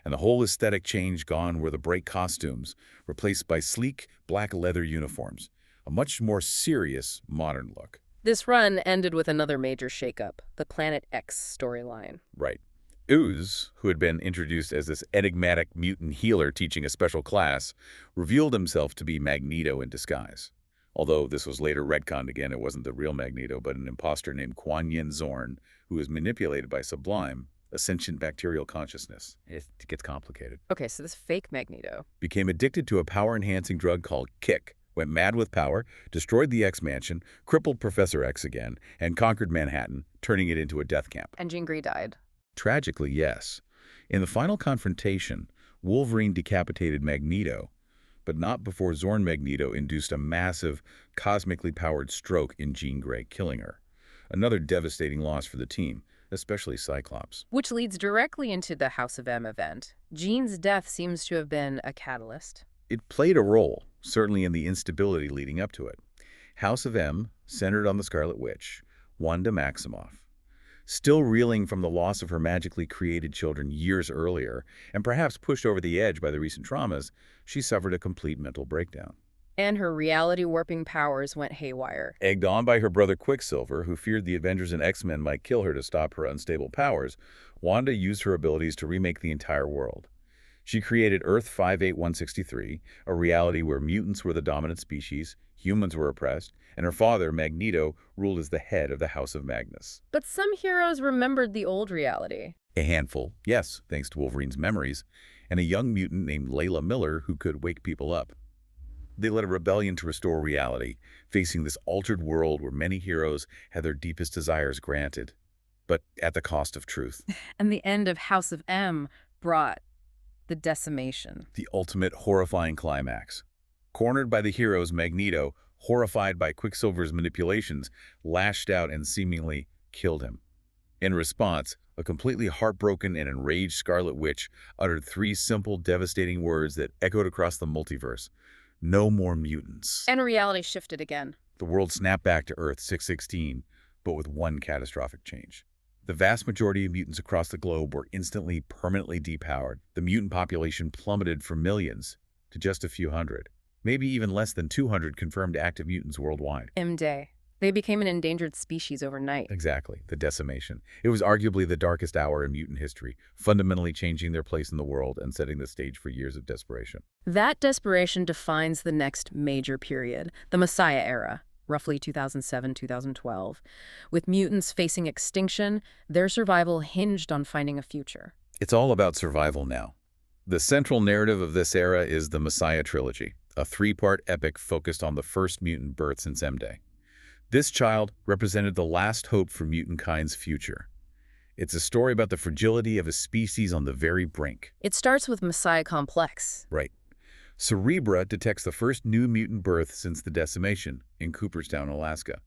And the whole aesthetic change gone were the bright costumes, replaced by sleek, black leather uniforms, a much more serious, modern look. This run ended with another major shakeup, the Planet X storyline. Right. Ooze, who had been introduced as this enigmatic mutant healer teaching a special class, revealed himself to be Magneto in disguise. Although this was later retconned again, it wasn't the real Magneto, but an imposter named Kuan Yin Zorn, who was manipulated by Sublime, a sentient bacterial consciousness. It gets complicated. Okay, so this fake Magneto. Became addicted to a power-enhancing drug called Kick, went mad with power, destroyed the X-Mansion, crippled Professor X again, and conquered Manhattan, turning it into a death camp. And Jean Grey died. Tragically, yes. In the final confrontation, Wolverine decapitated Magneto, but not before Zorn Magneto induced a massive, cosmically powered stroke in Jean Grey, killing her. Another devastating loss for the team, especially Cyclops. Which leads directly into the House of M event. Jean's death seems to have been a catalyst. It played a role, certainly in the instability leading up to it. House of M centered on the Scarlet Witch, Wanda Maximoff. Still reeling from the loss of her magically created children years earlier, and perhaps pushed over the edge by the recent traumas, she suffered a complete mental breakdown. And her reality-warping powers went haywire. Egged on by her brother Quicksilver, who feared the Avengers and X-Men might kill her to stop her unstable powers, Wanda used her abilities to remake the entire world. She created Earth 58163, a reality where mutants were the dominant species, humans were oppressed, and her father, Magneto, ruled as the head of the House of Magnus. But some heroes remembered the old reality. A handful, yes, thanks to Wolverine's memories, and a young mutant named Layla Miller who could wake people up. They led a rebellion to restore reality, facing this altered world where many heroes had their deepest desires granted, but at the cost of truth. And the end of House of M brought the decimation. The ultimate horrifying climax. Cornered by the heroes, Magneto, horrified by Quicksilver's manipulations, lashed out and seemingly killed him. In response, a completely heartbroken and enraged Scarlet Witch uttered 3 simple, devastating words that echoed across the multiverse. No more mutants. And reality shifted again. The world snapped back to Earth 616, but with one catastrophic change. The vast majority of mutants across the globe were instantly, permanently depowered. The mutant population plummeted from millions to just a few hundred, maybe even less than 200 confirmed active mutants worldwide. M-Day. They became an endangered species overnight. Exactly, the decimation. It was arguably the darkest hour in mutant history, fundamentally changing their place in the world and setting the stage for years of desperation. That desperation defines the next major period, the Messiah era, roughly 2007-2012. With mutants facing extinction, their survival hinged on finding a future. It's all about survival now. The central narrative of this era is the Messiah trilogy, a 3-part epic focused on the first mutant birth since M-Day. This child represented the last hope for mutantkind's future. It's a story about the fragility of a species on the very brink. It starts with Messiah Complex. Right. Cerebra detects the first new mutant birth since the decimation in Cooperstown, Alaska.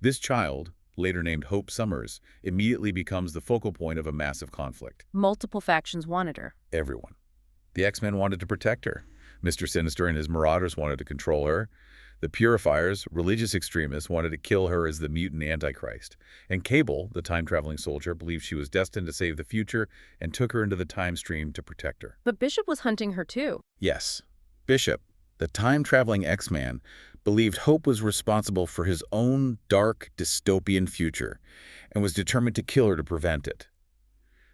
This child, later named Hope Summers, immediately becomes the focal point of a massive conflict. Multiple factions wanted her. Everyone. The X-Men wanted to protect her. Mr. Sinister and his Marauders wanted to control her. The Purifiers, religious extremists, wanted to kill her as the mutant Antichrist. And Cable, the time-traveling soldier, believed she was destined to save the future and took her into the time stream to protect her. But Bishop was hunting her too. Yes. Bishop, the time-traveling X-Man, believed Hope was responsible for his own dark, dystopian future and was determined to kill her to prevent it.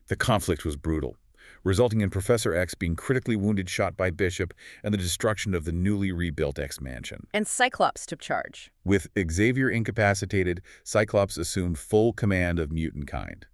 The conflict was brutal, resulting in Professor X being critically wounded shot by Bishop and the destruction of the newly rebuilt X-Mansion. And Cyclops took charge. With Xavier incapacitated, Cyclops assumed full command of mutantkind.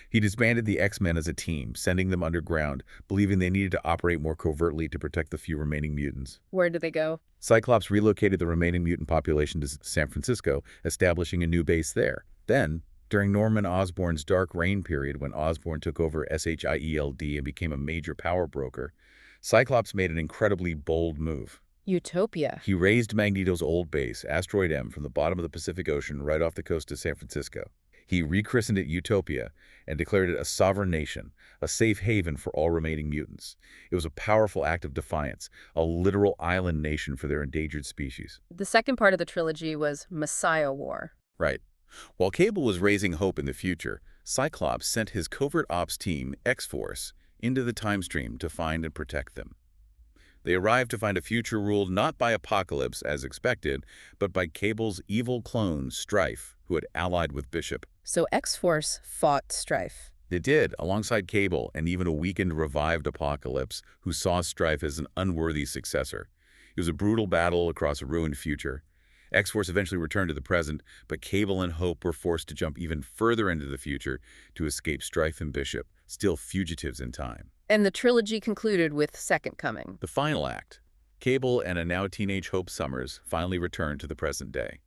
He disbanded the X-Men as a team, sending them underground, believing they needed to operate more covertly to protect the few remaining mutants. Where did they go? Cyclops relocated the remaining mutant population to San Francisco, establishing a new base there. Then, during Norman Osborn's Dark Reign period, when Osborn took over SHIELD and became a major power broker, Cyclops made an incredibly bold move. Utopia. He raised Magneto's old base, Asteroid M, from the bottom of the Pacific Ocean right off the coast of San Francisco. He rechristened it Utopia and declared it a sovereign nation, a safe haven for all remaining mutants. It was a powerful act of defiance, a literal island nation for their endangered species. The second part of the trilogy was Messiah War. Right. While Cable was raising hope in the future, Cyclops sent his covert ops team, X-Force, into the time stream to find and protect them. They arrived to find a future ruled not by Apocalypse, as expected, but by Cable's evil clone, Strife, who had allied with Bishop. So X-Force fought Strife. It did, alongside Cable and even a weakened, revived Apocalypse, who saw Strife as an unworthy successor. It was a brutal battle across a ruined future. X-Force eventually returned to the present, but Cable and Hope were forced to jump even further into the future to escape Strife and Bishop, still fugitives in time. And the trilogy concluded with Second Coming. The final act. Cable and a now-teenage Hope Summers finally returned to the present day.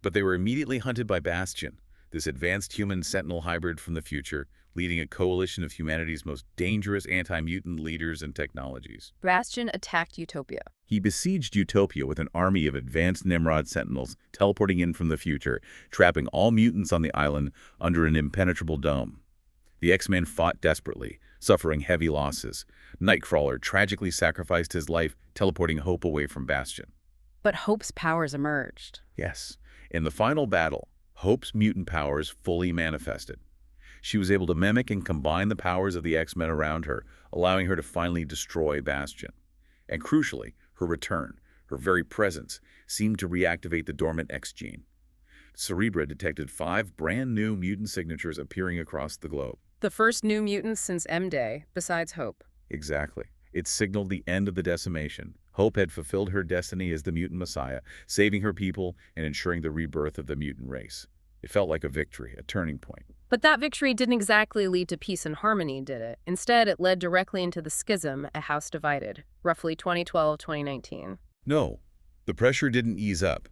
But they were immediately hunted by Bastion, this advanced human sentinel hybrid from the future, leading a coalition of humanity's most dangerous anti-mutant leaders and technologies. Bastion attacked Utopia. He besieged Utopia with an army of advanced Nimrod sentinels teleporting in from the future, trapping all mutants on the island under an impenetrable dome. The X-Men fought desperately, suffering heavy losses. Nightcrawler tragically sacrificed his life, teleporting Hope away from Bastion. But Hope's powers emerged. Yes, in the final battle, Hope's mutant powers fully manifested. She was able to mimic and combine the powers of the X-Men around her, allowing her to finally destroy Bastion. And crucially, her return, her very presence, seemed to reactivate the dormant X gene. Cerebra detected 5 brand-new mutant signatures appearing across the globe. The first new mutants since M-Day, besides Hope. Exactly. It signaled the end of the decimation. Hope had fulfilled her destiny as the mutant messiah, saving her people and ensuring the rebirth of the mutant race. It felt like a victory, a turning point. But that victory didn't exactly lead to peace and harmony, did it? Instead, it led directly into the schism, a house divided, roughly 2012-2019. No, the pressure didn't ease up.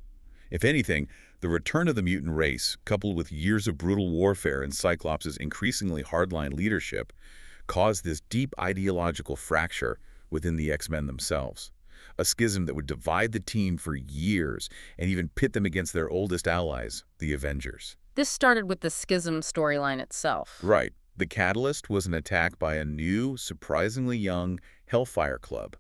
If anything, the return of the mutant race, coupled with years of brutal warfare and Cyclops' increasingly hardline leadership, caused this deep ideological fracture within the X-Men themselves. A schism that would divide the team for years and even pit them against their oldest allies, the Avengers. This started with the schism storyline itself. Right. The catalyst was an attack by a new, surprisingly young Hellfire Club.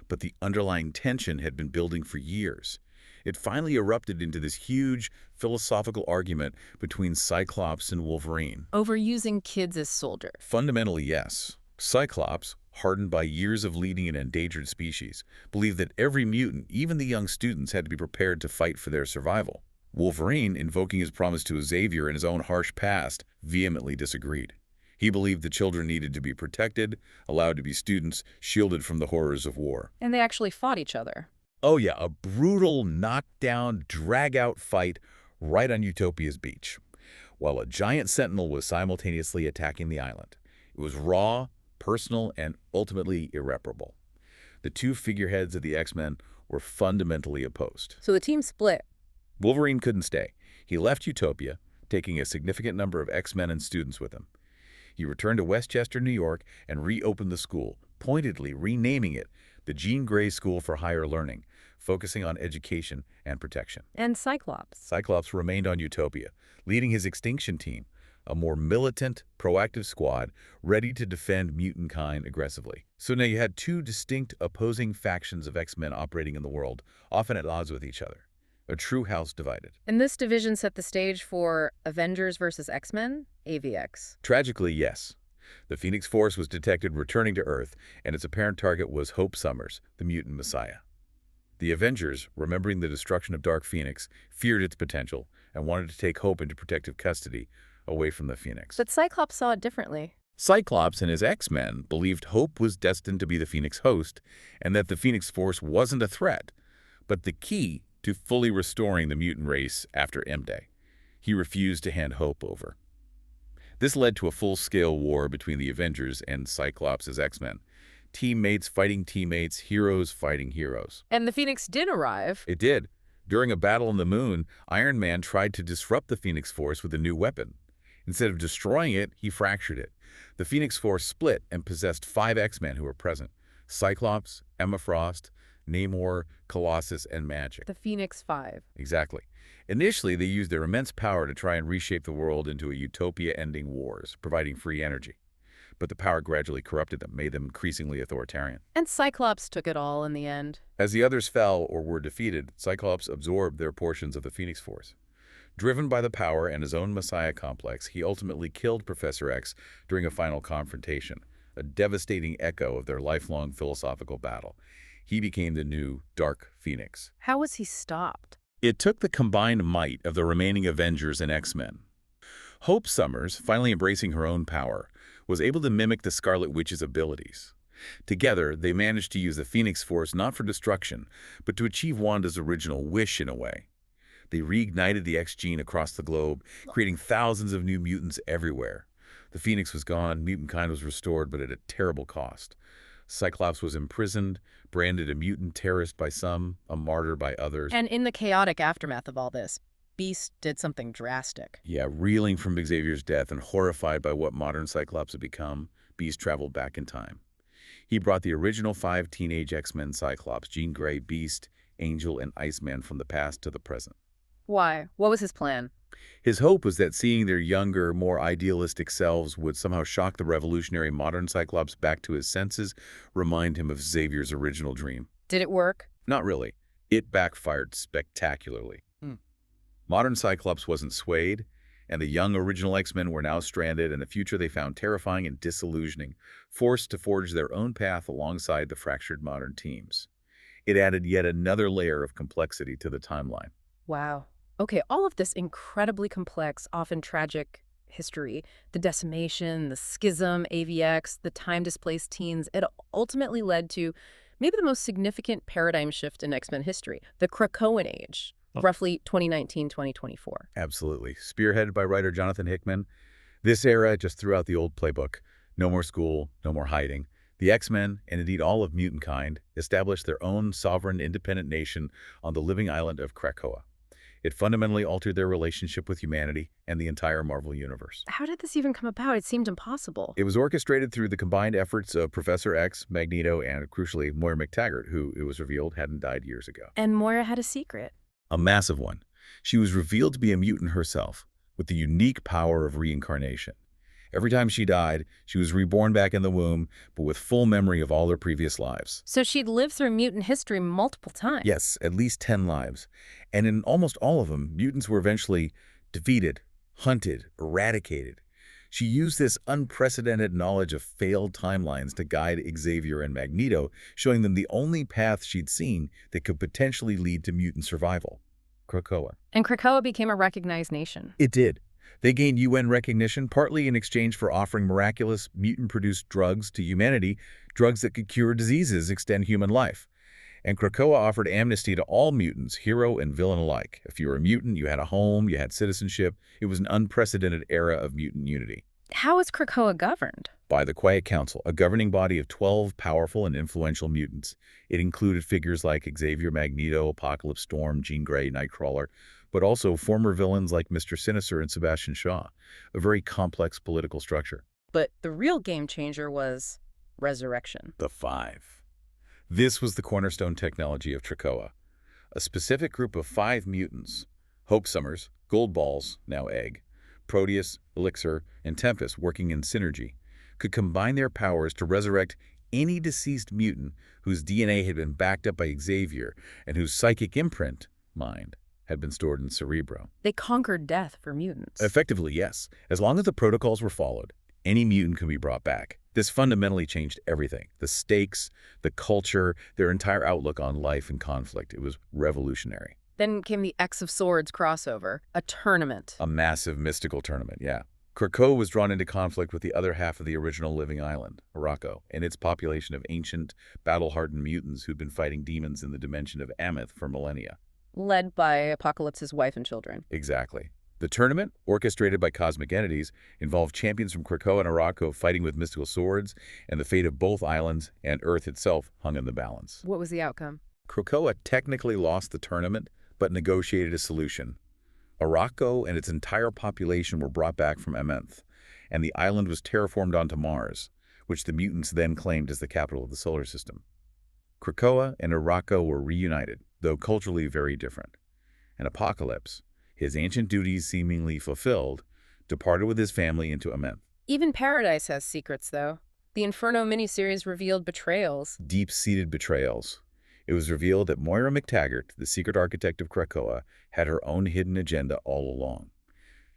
But the underlying tension had been building for years. It finally erupted into this huge philosophical argument between Cyclops and Wolverine. Over using kids as soldiers. Fundamentally, yes. Cyclops, hardened by years of leading an endangered species, believed that every mutant, even the young students, had to be prepared to fight for their survival. Wolverine, invoking his promise to Xavier in his own harsh past, vehemently disagreed. He believed the children needed to be protected, allowed to be students, shielded from the horrors of war. And they actually fought each other. Oh yeah, a brutal knockdown, drag-out fight right on Utopia's beach, while a giant sentinel was simultaneously attacking the island. It was raw, personal, and ultimately irreparable. The two figureheads of the X-Men were fundamentally opposed. So the team split. Wolverine couldn't stay. He left Utopia, taking a significant number of X-Men and students with him. He returned to Westchester, New York, and reopened the school, pointedly renaming it the Jean Grey School for Higher Learning, focusing on education and protection. And Cyclops. Cyclops remained on Utopia, leading his extinction team, a more militant, proactive squad ready to defend mutantkind aggressively. So now you had 2 distinct opposing factions of X-Men operating in the world, often at odds with each other. A true house divided. And this division set the stage for Avengers versus X-Men, AVX. Tragically, yes. The Phoenix Force was detected returning to Earth, and its apparent target was Hope Summers, the mutant messiah. The Avengers, remembering the destruction of Dark Phoenix, feared its potential and wanted to take Hope into protective custody away from the Phoenix. But Cyclops saw it differently. Cyclops and his X-Men believed Hope was destined to be the Phoenix host and that the Phoenix Force wasn't a threat, but the key to fully restoring the mutant race after M-Day. He refused to hand Hope over. This led to a full-scale war between the Avengers and Cyclops' X-Men. Teammates fighting teammates, heroes fighting heroes. And the Phoenix did arrive. It did. During a battle on the moon, Iron Man tried to disrupt the Phoenix Force with a new weapon. Instead of destroying it, he fractured it. The Phoenix Force split and possessed 5 X-Men who were present. Cyclops, Emma Frost, Namor, Colossus, and Magic. The Phoenix Five. Exactly. Initially, they used their immense power to try and reshape the world into a utopia-ending wars, providing free energy. But the power gradually corrupted them, made them increasingly authoritarian. And Cyclops took it all in the end. As the others fell or were defeated, Cyclops absorbed their portions of the Phoenix Force. Driven by the power and his own messiah complex, he ultimately killed Professor X during a final confrontation, a devastating echo of their lifelong philosophical battle. He became the new Dark Phoenix. How was he stopped? It took the combined might of the remaining Avengers and X-Men. Hope Summers, finally embracing her own power, was able to mimic the Scarlet Witch's abilities. Together, they managed to use the Phoenix Force not for destruction, but to achieve Wanda's original wish in a way. They reignited the X gene across the globe, creating thousands of new mutants everywhere. The Phoenix was gone, mutantkind was restored, but at a terrible cost. Cyclops was imprisoned, branded a mutant terrorist by some, a martyr by others. And in the chaotic aftermath of all this, Beast did something drastic. Yeah, reeling from Xavier's death and horrified by what modern Cyclops had become, Beast traveled back in time. He brought the original 5 teenage X-Men Cyclops, Jean Grey, Beast, Angel, and Iceman from the past to the present. Why? What was his plan? His hope was that seeing their younger, more idealistic selves would somehow shock the revolutionary modern Cyclops back to his senses, remind him of Xavier's original dream. Did it work? Not really. It backfired spectacularly. Modern Cyclops wasn't swayed, and the young original X-Men were now stranded in a future they found terrifying and disillusioning, forced to forge their own path alongside the fractured modern teams. It added yet another layer of complexity to the timeline. Wow. Okay, all of this incredibly complex, often tragic history, the decimation, the schism, AVX, the time-displaced teens, it ultimately led to maybe the most significant paradigm shift in X-Men history, the Krakoan Age, roughly 2019-2024. Absolutely. Spearheaded by writer Jonathan Hickman, this era just threw out the old playbook. No more school, no more hiding. The X-Men, and indeed all of mutantkind, established their own sovereign, independent nation on the living island of Krakoa. It fundamentally altered their relationship with humanity and the entire Marvel Universe. How did this even come about? It seemed impossible. It was orchestrated through the combined efforts of Professor X, Magneto, and, crucially, Moira McTaggart, who, it was revealed, hadn't died years ago. And Moira had a secret. A massive one. She was revealed to be a mutant herself, with the unique power of reincarnation. Every time she died, she was reborn back in the womb, but with full memory of all her previous lives. So she'd lived through mutant history multiple times. Yes, at least 10 lives. And in almost all of them, mutants were eventually defeated, hunted, eradicated. She used this unprecedented knowledge of failed timelines to guide Xavier and Magneto, showing them the only path she'd seen that could potentially lead to mutant survival: Krakoa. And Krakoa became a recognized nation. It did. They gained UN recognition, partly in exchange for offering miraculous mutant-produced drugs to humanity, drugs that could cure diseases, extend human life. And Krakoa offered amnesty to all mutants, hero and villain alike. If you were a mutant, you had a home, you had citizenship. It was an unprecedented era of mutant unity. How was Krakoa governed? By the Quiet Council, a governing body of 12 powerful and influential mutants. It included figures like Xavier, Magneto, Apocalypse, Storm, Jean Grey, Nightcrawler, but also former villains like Mr. Sinister and Sebastian Shaw, a very complex political structure. But the real game changer was resurrection. The Five. This was the cornerstone technology of Krakoa, a specific group of 5 mutants: Hope Summers, Goldballs, now Egg, Proteus, Elixir, and Tempest, working in synergy, could combine their powers to resurrect any deceased mutant whose DNA had been backed up by Xavier and whose psychic imprint, mind, had been stored in Cerebro. They conquered death for mutants. Effectively, yes. As long as the protocols were followed, any mutant could be brought back. This fundamentally changed everything: the stakes, the culture, their entire outlook on life and conflict. It was revolutionary. Then came the X of Swords crossover, a tournament. A massive mystical tournament, yeah. Krakoa was drawn into conflict with the other half of the original living island, Arakko, and its population of ancient, battle-hardened mutants who'd been fighting demons in the dimension of Ameth for millennia. Led by Apocalypse's wife and children. Exactly. The tournament, orchestrated by cosmic entities, involved champions from Krakoa and Arakko fighting with mystical swords, and the fate of both islands and Earth itself hung in the balance. What was the outcome? Krakoa technically lost the tournament, but negotiated a solution. Arakko and its entire population were brought back from Ameth, and the island was terraformed onto Mars, which the mutants then claimed as the capital of the solar system. Krakoa and Arakko were reunited, though culturally very different. And Apocalypse, his ancient duties seemingly fulfilled, departed with his family into Ameth. Even Paradise has secrets, though. The Inferno miniseries revealed betrayals. Deep-seated betrayals. It was revealed that Moira McTaggart, the secret architect of Krakoa, had her own hidden agenda all along.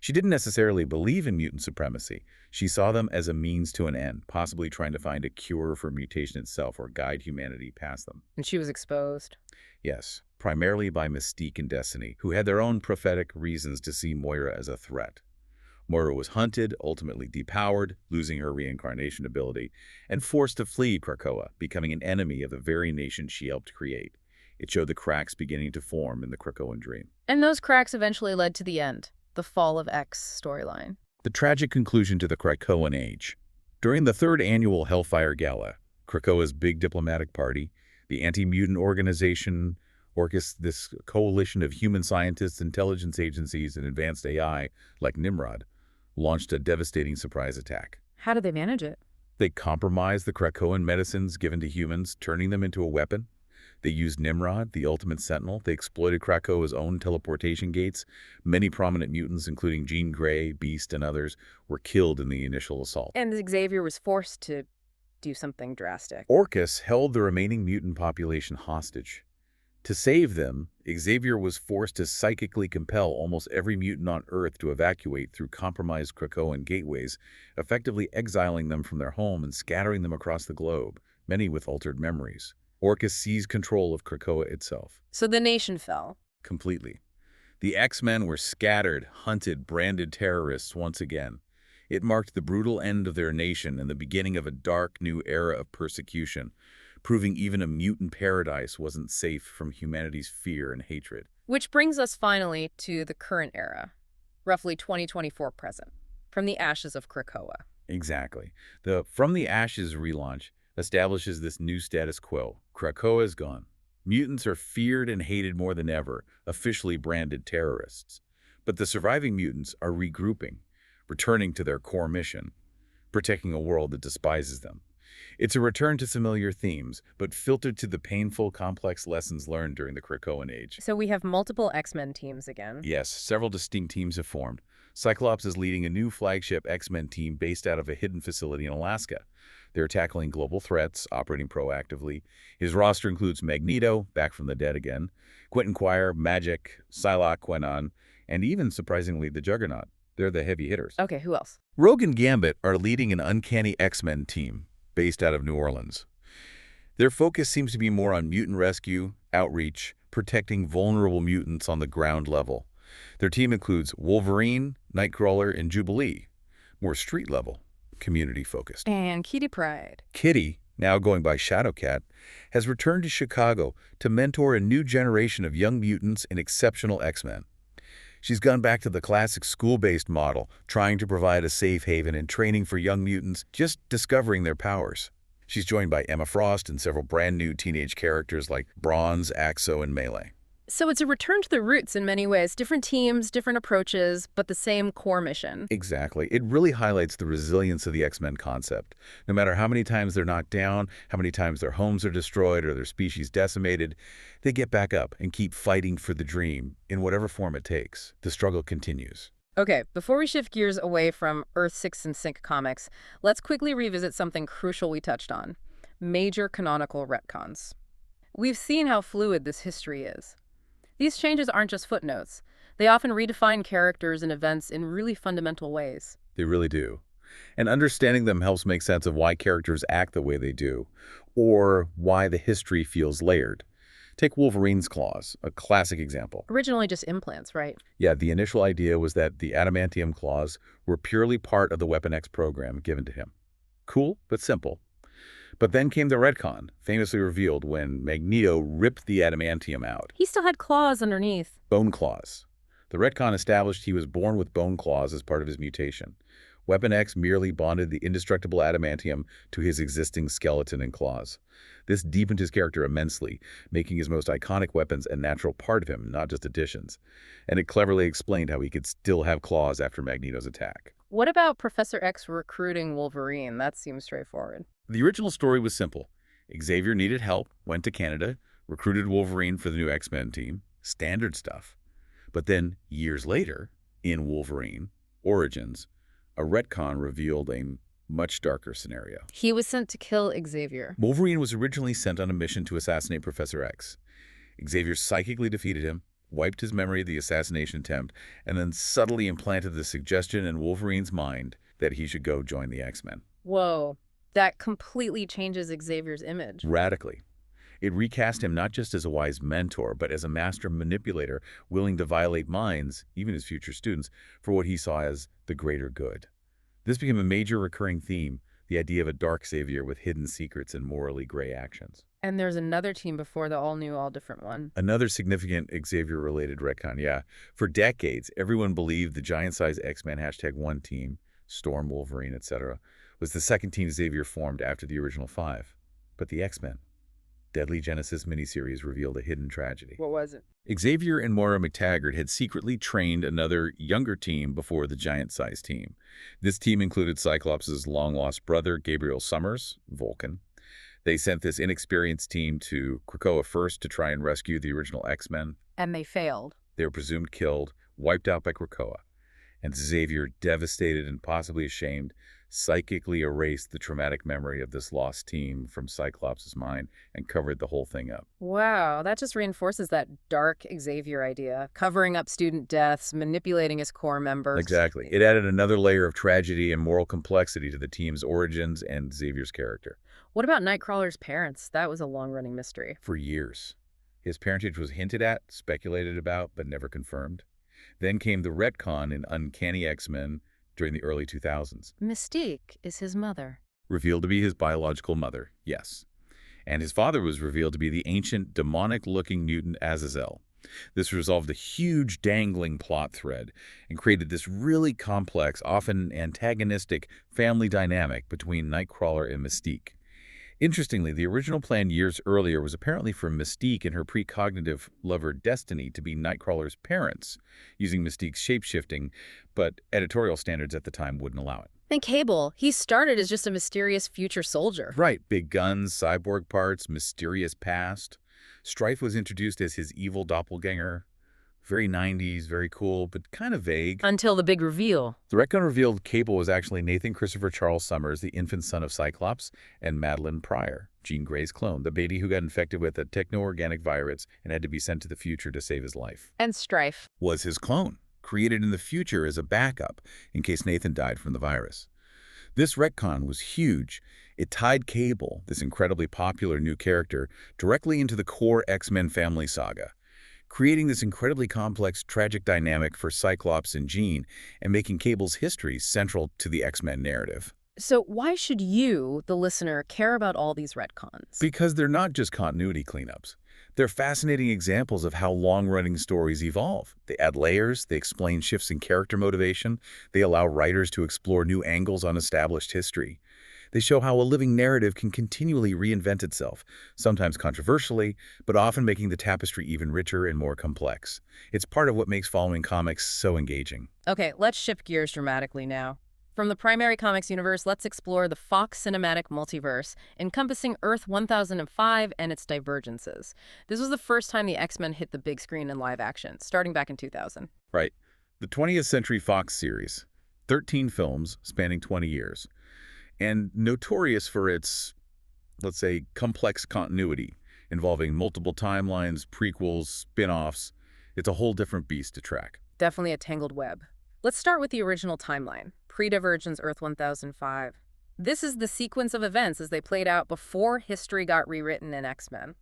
She didn't necessarily believe in mutant supremacy. She saw them as a means to an end, possibly trying to find a cure for mutation itself or guide humanity past them. And she was exposed. Yes, primarily by Mystique and Destiny, who had their own prophetic reasons to see Moira as a threat. Moira was hunted, ultimately depowered, losing her reincarnation ability, and forced to flee Krakoa, becoming an enemy of the very nation she helped create. It showed the cracks beginning to form in the Krakoan dream. And those cracks eventually led to the end, the Fall of X storyline. The tragic conclusion to the Krakoan Age. During the third annual Hellfire Gala, Krakoa's big diplomatic party, the anti-mutant organization, Orcus, this coalition of human scientists, intelligence agencies, and advanced AI, like Nimrod, launched a devastating surprise attack. How did they manage it? They compromised the Krakoan medicines given to humans, turning them into a weapon. They used Nimrod, the ultimate sentinel. They exploited Krakoa's own teleportation gates. Many prominent mutants, including Jean Grey, Beast, and others, were killed in the initial assault. And Xavier was forced to do something drastic. Orcus held the remaining mutant population hostage. To save them, Xavier was forced to psychically compel almost every mutant on Earth to evacuate through compromised Krakoan gateways, effectively exiling them from their home and scattering them across the globe, many with altered memories. Orcus seized control of Krakoa itself. So the nation fell. Completely. The X-Men were scattered, hunted, branded terrorists once again. It marked the brutal end of their nation and the beginning of a dark new era of persecution, proving even a mutant paradise wasn't safe from humanity's fear and hatred. Which brings us finally to the current era, roughly 2024 present, from the ashes of Krakoa. Exactly. The From the Ashes relaunch establishes this new status quo. Krakoa is gone. Mutants are feared and hated more than ever, officially branded terrorists. But the surviving mutants are regrouping, returning to their core mission, protecting a world that despises them. It's a return to familiar themes, but filtered to the painful, complex lessons learned during the Krakoan Age. So we have multiple X-Men teams again. Yes, several distinct teams have formed. Cyclops is leading a new flagship X-Men team based out of a hidden facility in Alaska. They're tackling global threats, operating proactively. His roster includes Magneto, back from the dead again, Quentin Quire, Magic, Psylocke, Quenon, and even, surprisingly, the Juggernaut. They're the heavy hitters. Okay, who else? Rogue and Gambit are leading an uncanny X-Men team based out of New Orleans. Their focus seems to be more on mutant rescue, outreach, protecting vulnerable mutants on the ground level. Their team includes Wolverine, Nightcrawler, and Jubilee, more street level, community-focused. And Kitty Pryde. Kitty, now going by Shadowcat, has returned to Chicago to mentor a new generation of young mutants and exceptional X-Men. She's gone back to the classic school-based model, trying to provide a safe haven and training for young mutants just discovering their powers. She's joined by Emma Frost and several brand-new teenage characters like Bronze, Axo, and Melee. So it's a return to the roots in many ways. Different teams, different approaches, but the same core mission. Exactly. It really highlights the resilience of the X-Men concept. No matter how many times they're knocked down, how many times their homes are destroyed or their species decimated, they get back up and keep fighting for the dream in whatever form it takes. The struggle continues. Okay, before we shift gears away from Earth 6 and Sync comics, let's quickly revisit something crucial we touched on: major canonical retcons. We've seen how fluid this history is. These changes aren't just footnotes. They often redefine characters and events in really fundamental ways. They really do. And understanding them helps make sense of why characters act the way they do, or why the history feels layered. Take Wolverine's claws, a classic example. Originally just implants, right? Yeah, the initial idea was that the adamantium claws were purely part of the Weapon X program given to him. Cool, but simple. But then came the retcon, famously revealed when Magneto ripped the adamantium out. He still had claws underneath. Bone claws. The retcon established he was born with bone claws as part of his mutation. Weapon X merely bonded the indestructible adamantium to his existing skeleton and claws. This deepened his character immensely, making his most iconic weapons a natural part of him, not just additions. And it cleverly explained how he could still have claws after Magneto's attack. What about Professor X recruiting Wolverine? That seems straightforward. The original story was simple. Xavier needed help, went to Canada, recruited Wolverine for the new X-Men team. Standard stuff. But then, years later, in Wolverine Origins, a retcon revealed a much darker scenario. He was sent to kill Xavier. Wolverine was originally sent on a mission to assassinate Professor X. Xavier psychically defeated him, wiped his memory of the assassination attempt, and then subtly implanted the suggestion in Wolverine's mind that he should go join the X-Men. Whoa. That completely changes Xavier's image. Radically. It recast him not just as a wise mentor, but as a master manipulator willing to violate minds, even his future students, for what he saw as the greater good. This became a major recurring theme, the idea of a dark savior with hidden secrets and morally gray actions. And there's another team before the all-new, all-different one. Another significant Xavier-related retcon, yeah. For decades, everyone believed the giant-sized X-Men #1 team, Storm, Wolverine, etc., was the second team Xavier formed after the original 5. But the X-Men, Deadly Genesis miniseries revealed a hidden tragedy. What was it? Xavier and Moira McTaggart had secretly trained another younger team before the giant-sized team. This team included Cyclops' long-lost brother, Gabriel Summers, Vulcan. They sent this inexperienced team to Krakoa first to try and rescue the original X-Men. And they failed. They were presumed killed, wiped out by Krakoa. And Xavier, devastated and possibly ashamed, psychically erased the traumatic memory of this lost team from Cyclops' mind and covered the whole thing up. Wow, that just reinforces that dark Xavier idea, covering up student deaths, manipulating his core members. Exactly. It added another layer of tragedy and moral complexity to the team's origins and Xavier's character. What about Nightcrawler's parents? That was a long-running mystery. For years, his parentage was hinted at, speculated about, but never confirmed. Then came the retcon in Uncanny X-Men during the early 2000s. Mystique is his mother. Revealed to be his biological mother, yes. And his father was revealed to be the ancient, demonic-looking mutant Azazel. This resolved a huge dangling plot thread and created this really complex, often antagonistic family dynamic between Nightcrawler and Mystique. Interestingly, the original plan years earlier was apparently for Mystique and her precognitive lover Destiny to be Nightcrawler's parents, using Mystique's shape-shifting, but editorial standards at the time wouldn't allow it. And Cable, he started as just a mysterious future soldier. Right. Big guns, cyborg parts, mysterious past. Strife was introduced as his evil doppelganger. Very 90s, very cool, but kind of vague. Until the big reveal. The retcon revealed Cable was actually Nathan Christopher Charles Summers, the infant son of Cyclops, and Madeline Pryor, Jean Grey's clone, the baby who got infected with a techno-organic virus and had to be sent to the future to save his life. And Strife was his clone, created in the future as a backup in case Nathan died from the virus. This retcon was huge. It tied Cable, this incredibly popular new character, directly into the core X-Men family saga, creating this incredibly complex, tragic dynamic for Cyclops and Jean and making Cable's history central to the X-Men narrative. So why should you, the listener, care about all these retcons? Because they're not just continuity cleanups. They're fascinating examples of how long-running stories evolve. They add layers, they explain shifts in character motivation, they allow writers to explore new angles on established history. They show how a living narrative can continually reinvent itself, sometimes controversially, but often making the tapestry even richer and more complex. It's part of what makes following comics so engaging. Okay, let's shift gears dramatically now. From the primary comics universe, let's explore the Fox cinematic multiverse, encompassing Earth 1005 and its divergences. This was the first time the X-Men hit the big screen in live action, starting back in 2000. Right. The 20th Century Fox series, 13 films spanning 20 years. And notorious for its, let's say, complex continuity, involving multiple timelines, prequels, spin-offs. It's a whole different beast to track. Definitely a tangled web. Let's start with the original timeline, pre-Divergence Earth 1005. This is the sequence of events as they played out before history got rewritten in X-Men.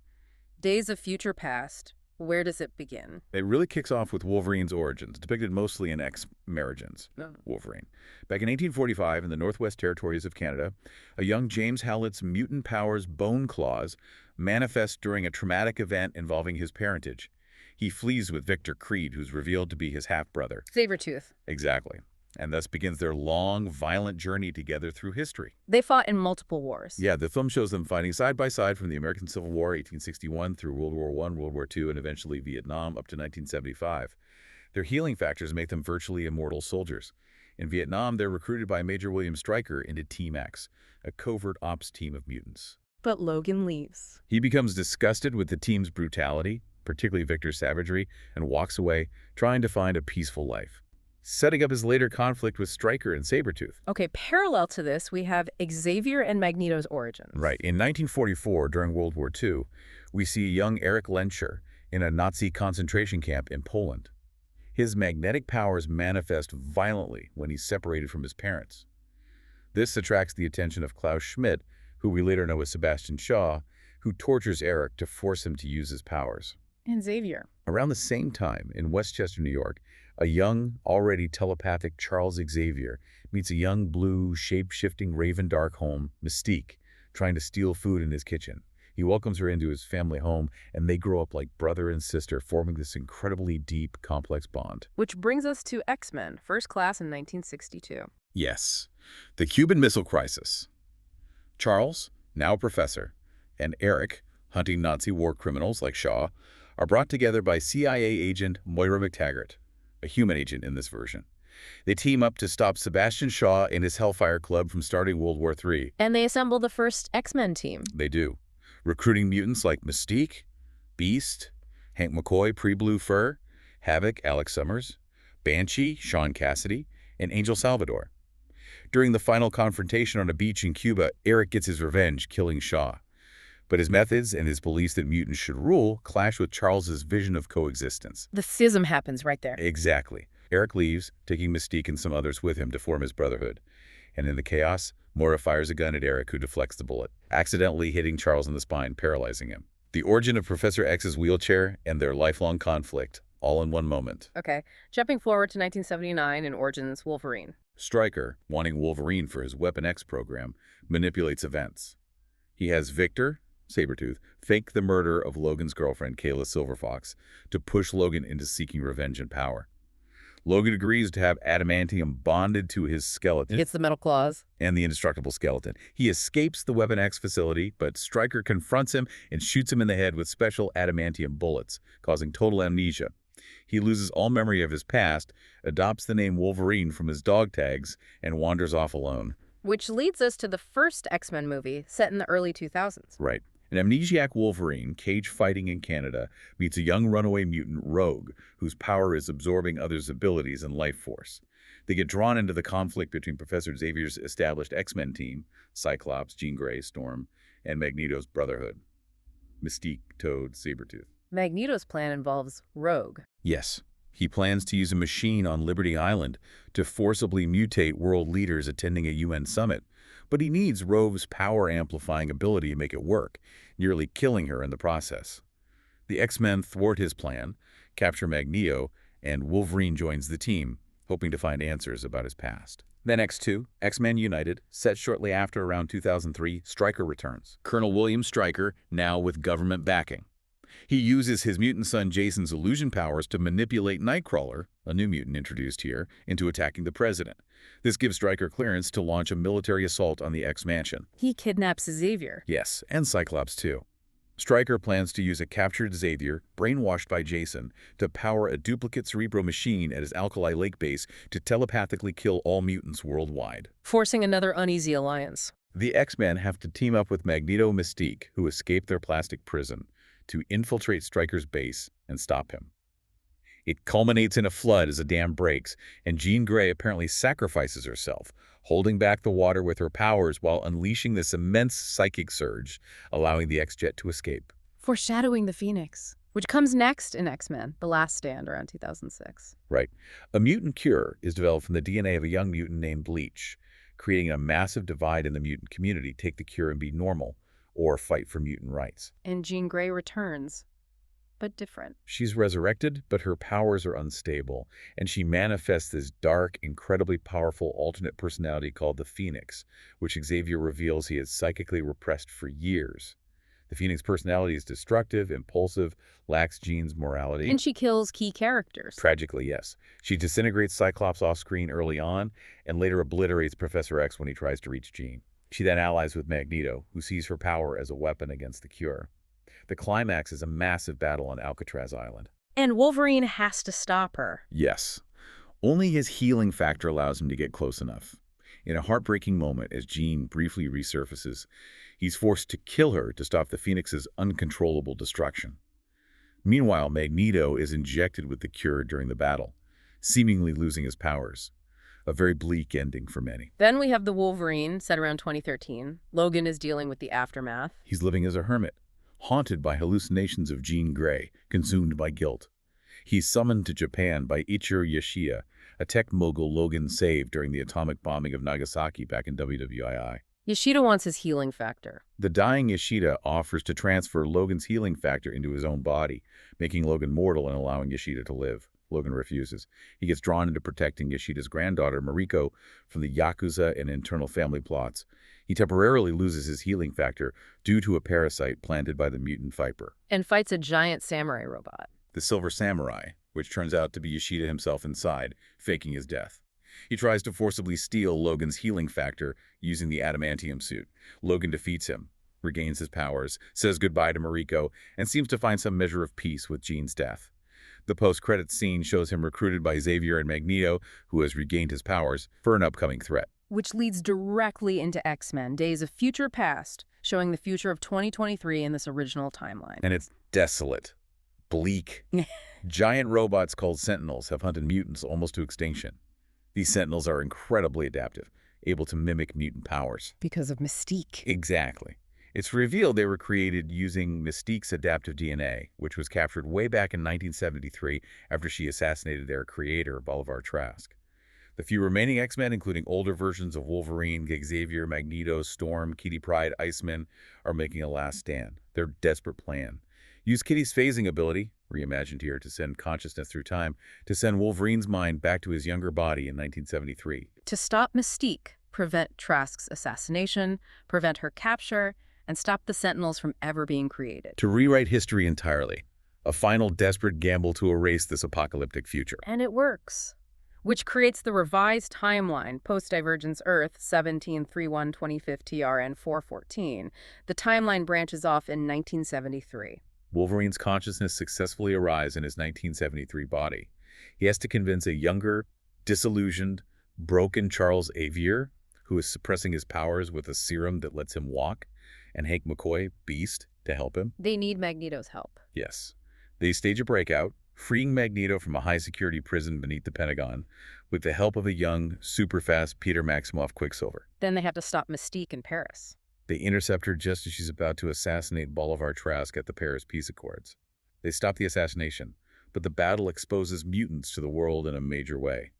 Days of Future Past. Where does it begin? It really kicks off with Wolverine's origins, depicted mostly in X-Merigence, Wolverine. Back in 1845, in the Northwest Territories of Canada, a young James Howlett's mutant powers bone claws manifest during a traumatic event involving his parentage. He flees with Victor Creed, who's revealed to be his half-brother. Sabretooth. Exactly. And thus begins their long, violent journey together through history. They fought in multiple wars. Yeah, the film shows them fighting side by side from the American Civil War, 1861, through World War I, World War II, and eventually Vietnam, up to 1975. Their healing factors make them virtually immortal soldiers. In Vietnam, they're recruited by Major William Stryker into Team X, a covert ops team of mutants. But Logan leaves. He becomes disgusted with the team's brutality, particularly Victor's savagery, and walks away, trying to find a peaceful life, setting up his later conflict with Stryker and Sabretooth. Okay, parallel to this, we have Xavier and Magneto's origins. Right. In 1944, during World War II, we see young Erich Lenscher in a Nazi concentration camp in Poland. His magnetic powers manifest violently when he's separated from his parents. This attracts the attention of Klaus Schmidt, who we later know as Sebastian Shaw, who tortures Eric to force him to use his powers. And Xavier. Around the same time, in Westchester, New York, a young, already telepathic Charles Xavier meets a young blue, shape-shifting Raven Darkholme, Mystique, trying to steal food in his kitchen. He welcomes her into his family home, and they grow up like brother and sister, forming this incredibly deep, complex bond. Which brings us to X-Men, first class in 1962. Yes, the Cuban Missile Crisis. Charles, now a professor, and Eric, hunting Nazi war criminals like Shaw, are brought together by CIA agent Moira McTaggart, a human agent in this version. They team up to stop Sebastian Shaw and his Hellfire Club from starting World War III. And they assemble the first X-Men team. They do, recruiting mutants like Mystique, Beast, Hank McCoy, Pre-Blue Fur, Havoc, Alex Summers, Banshee, Sean Cassidy, and Angel Salvador. During the final confrontation on a beach in Cuba, Eric gets his revenge, killing Shaw. But his methods and his beliefs that mutants should rule clash with Charles's vision of coexistence. The schism happens right there. Exactly. Eric leaves, taking Mystique and some others with him to form his Brotherhood. And in the chaos, Moira fires a gun at Eric, who deflects the bullet, accidentally hitting Charles in the spine, paralyzing him. The origin of Professor X's wheelchair and their lifelong conflict, all in one moment. Okay, jumping forward to 1979 in Origins Wolverine. Stryker, wanting Wolverine for his Weapon X program, manipulates events. He has Victor, Sabretooth, fake the murder of Logan's girlfriend, Kayla Silverfox, to push Logan into seeking revenge and power. Logan agrees to have adamantium bonded to his skeleton. He gets the metal claws. And the indestructible skeleton. He escapes the Weapon X facility, but Stryker confronts him and shoots him in the head with special adamantium bullets, causing total amnesia. He loses all memory of his past, adopts the name Wolverine from his dog tags, and wanders off alone. Which leads us to the first X-Men movie, set in the early 2000s. Right. An amnesiac Wolverine, cage fighting in Canada, meets a young runaway mutant Rogue, whose power is absorbing others' abilities and life force. They get drawn into the conflict between Professor Xavier's established X-Men team, Cyclops, Jean Grey, Storm, and Magneto's Brotherhood, Mystique, Toad, Sabretooth. Magneto's plan involves Rogue. Yes. He plans to use a machine on Liberty Island to forcibly mutate world leaders attending a UN summit, but he needs Rogue's power-amplifying ability to make it work, nearly killing her in the process. The X-Men thwart his plan, capture Magneto, and Wolverine joins the team, hoping to find answers about his past. Then X2, X-Men United, set shortly after around 2003, Stryker returns. Colonel William Stryker, now with government backing. He uses his mutant son Jason's illusion powers to manipulate Nightcrawler, a new mutant introduced here, into attacking the president. This gives Stryker clearance to launch a military assault on the X-Mansion. He kidnaps Xavier. Yes, and Cyclops too. Stryker plans to use a captured Xavier, brainwashed by Jason, to power a duplicate Cerebro machine at his Alkali Lake base to telepathically kill all mutants worldwide. Forcing another uneasy alliance. The X-Men have to team up with Magneto and Mystique, who escaped their plastic prison, to infiltrate Stryker's base and stop him. It culminates in a flood as a dam breaks, and Jean Grey apparently sacrifices herself, holding back the water with her powers while unleashing this immense psychic surge, allowing the X-Jet to escape. Foreshadowing the Phoenix, which comes next in X-Men, The Last Stand, around 2006. Right. A mutant cure is developed from the DNA of a young mutant named Bleach, creating a massive divide in the mutant community. Take the cure and be normal, or fight for mutant rights. And Jean Grey returns, but different. She's resurrected, but her powers are unstable, and she manifests this dark, incredibly powerful alternate personality called the Phoenix, which Xavier reveals he has psychically repressed for years. The Phoenix personality is destructive, impulsive, lacks Jean's morality. And she kills key characters. Tragically, yes. She disintegrates Cyclops off-screen early on, and later obliterates Professor X when he tries to reach Jean. She then allies with Magneto, who sees her power as a weapon against the cure. The climax is a massive battle on Alcatraz Island. And Wolverine has to stop her. Yes. Only his healing factor allows him to get close enough. In a heartbreaking moment, as Jean briefly resurfaces, he's forced to kill her to stop the Phoenix's uncontrollable destruction. Meanwhile, Magneto is injected with the cure during the battle, seemingly losing his powers. A very bleak ending for many. Then we have the Wolverine, set around 2013. Logan is dealing with the aftermath. He's living as a hermit, haunted by hallucinations of Jean Grey, consumed by guilt. He's summoned to Japan by Ichiro Yashiya, a tech mogul Logan saved during the atomic bombing of Nagasaki back in WWII. Yoshida wants his healing factor. The dying Yoshida offers to transfer Logan's healing factor into his own body, making Logan mortal and allowing Yoshida to live. Logan refuses. He gets drawn into protecting Yoshida's granddaughter, Mariko, from the Yakuza and internal family plots. He temporarily loses his healing factor due to a parasite planted by the mutant Viper. And fights a giant samurai robot. The Silver Samurai, which turns out to be Yoshida himself inside, faking his death. He tries to forcibly steal Logan's healing factor using the adamantium suit. Logan defeats him, regains his powers, says goodbye to Mariko, and seems to find some measure of peace with Jean's death. The post-credits scene shows him recruited by Xavier and Magneto, who has regained his powers, for an upcoming threat. Which leads directly into X-Men, Days of Future Past, showing the future of 2023 in this original timeline. And it's desolate, bleak. Giant robots called Sentinels have hunted mutants almost to extinction. These Sentinels are incredibly adaptive, able to mimic mutant powers. Because of Mystique. Exactly. It's revealed they were created using Mystique's adaptive DNA, which was captured way back in 1973 after she assassinated their creator, Bolivar Trask. The few remaining X-Men, including older versions of Wolverine, Xavier, Magneto, Storm, Kitty Pryde, Iceman, are making a last stand. Their desperate plan. Use Kitty's phasing ability, reimagined here to send consciousness through time, to send Wolverine's mind back to his younger body in 1973. To stop Mystique, prevent Trask's assassination, prevent her capture, and stop the Sentinels from ever being created. To rewrite history entirely. A final desperate gamble to erase this apocalyptic future. And it works. Which creates the revised timeline, post-Divergence Earth 173125 TRN 414. The timeline branches off in 1973. Wolverine's consciousness successfully arrives in his 1973 body. He has to convince a younger, disillusioned, broken Charles Xavier, who is suppressing his powers with a serum that lets him walk, and Hank McCoy, Beast, to help him. They need Magneto's help. Yes. They stage a breakout, freeing Magneto from a high-security prison beneath the Pentagon with the help of a young, super-fast Peter Maximoff Quicksilver. Then they have to stop Mystique in Paris. They intercept her just as she's about to assassinate Bolivar Trask at the Paris Peace Accords. They stop the assassination, but the battle exposes mutants to the world in a major way.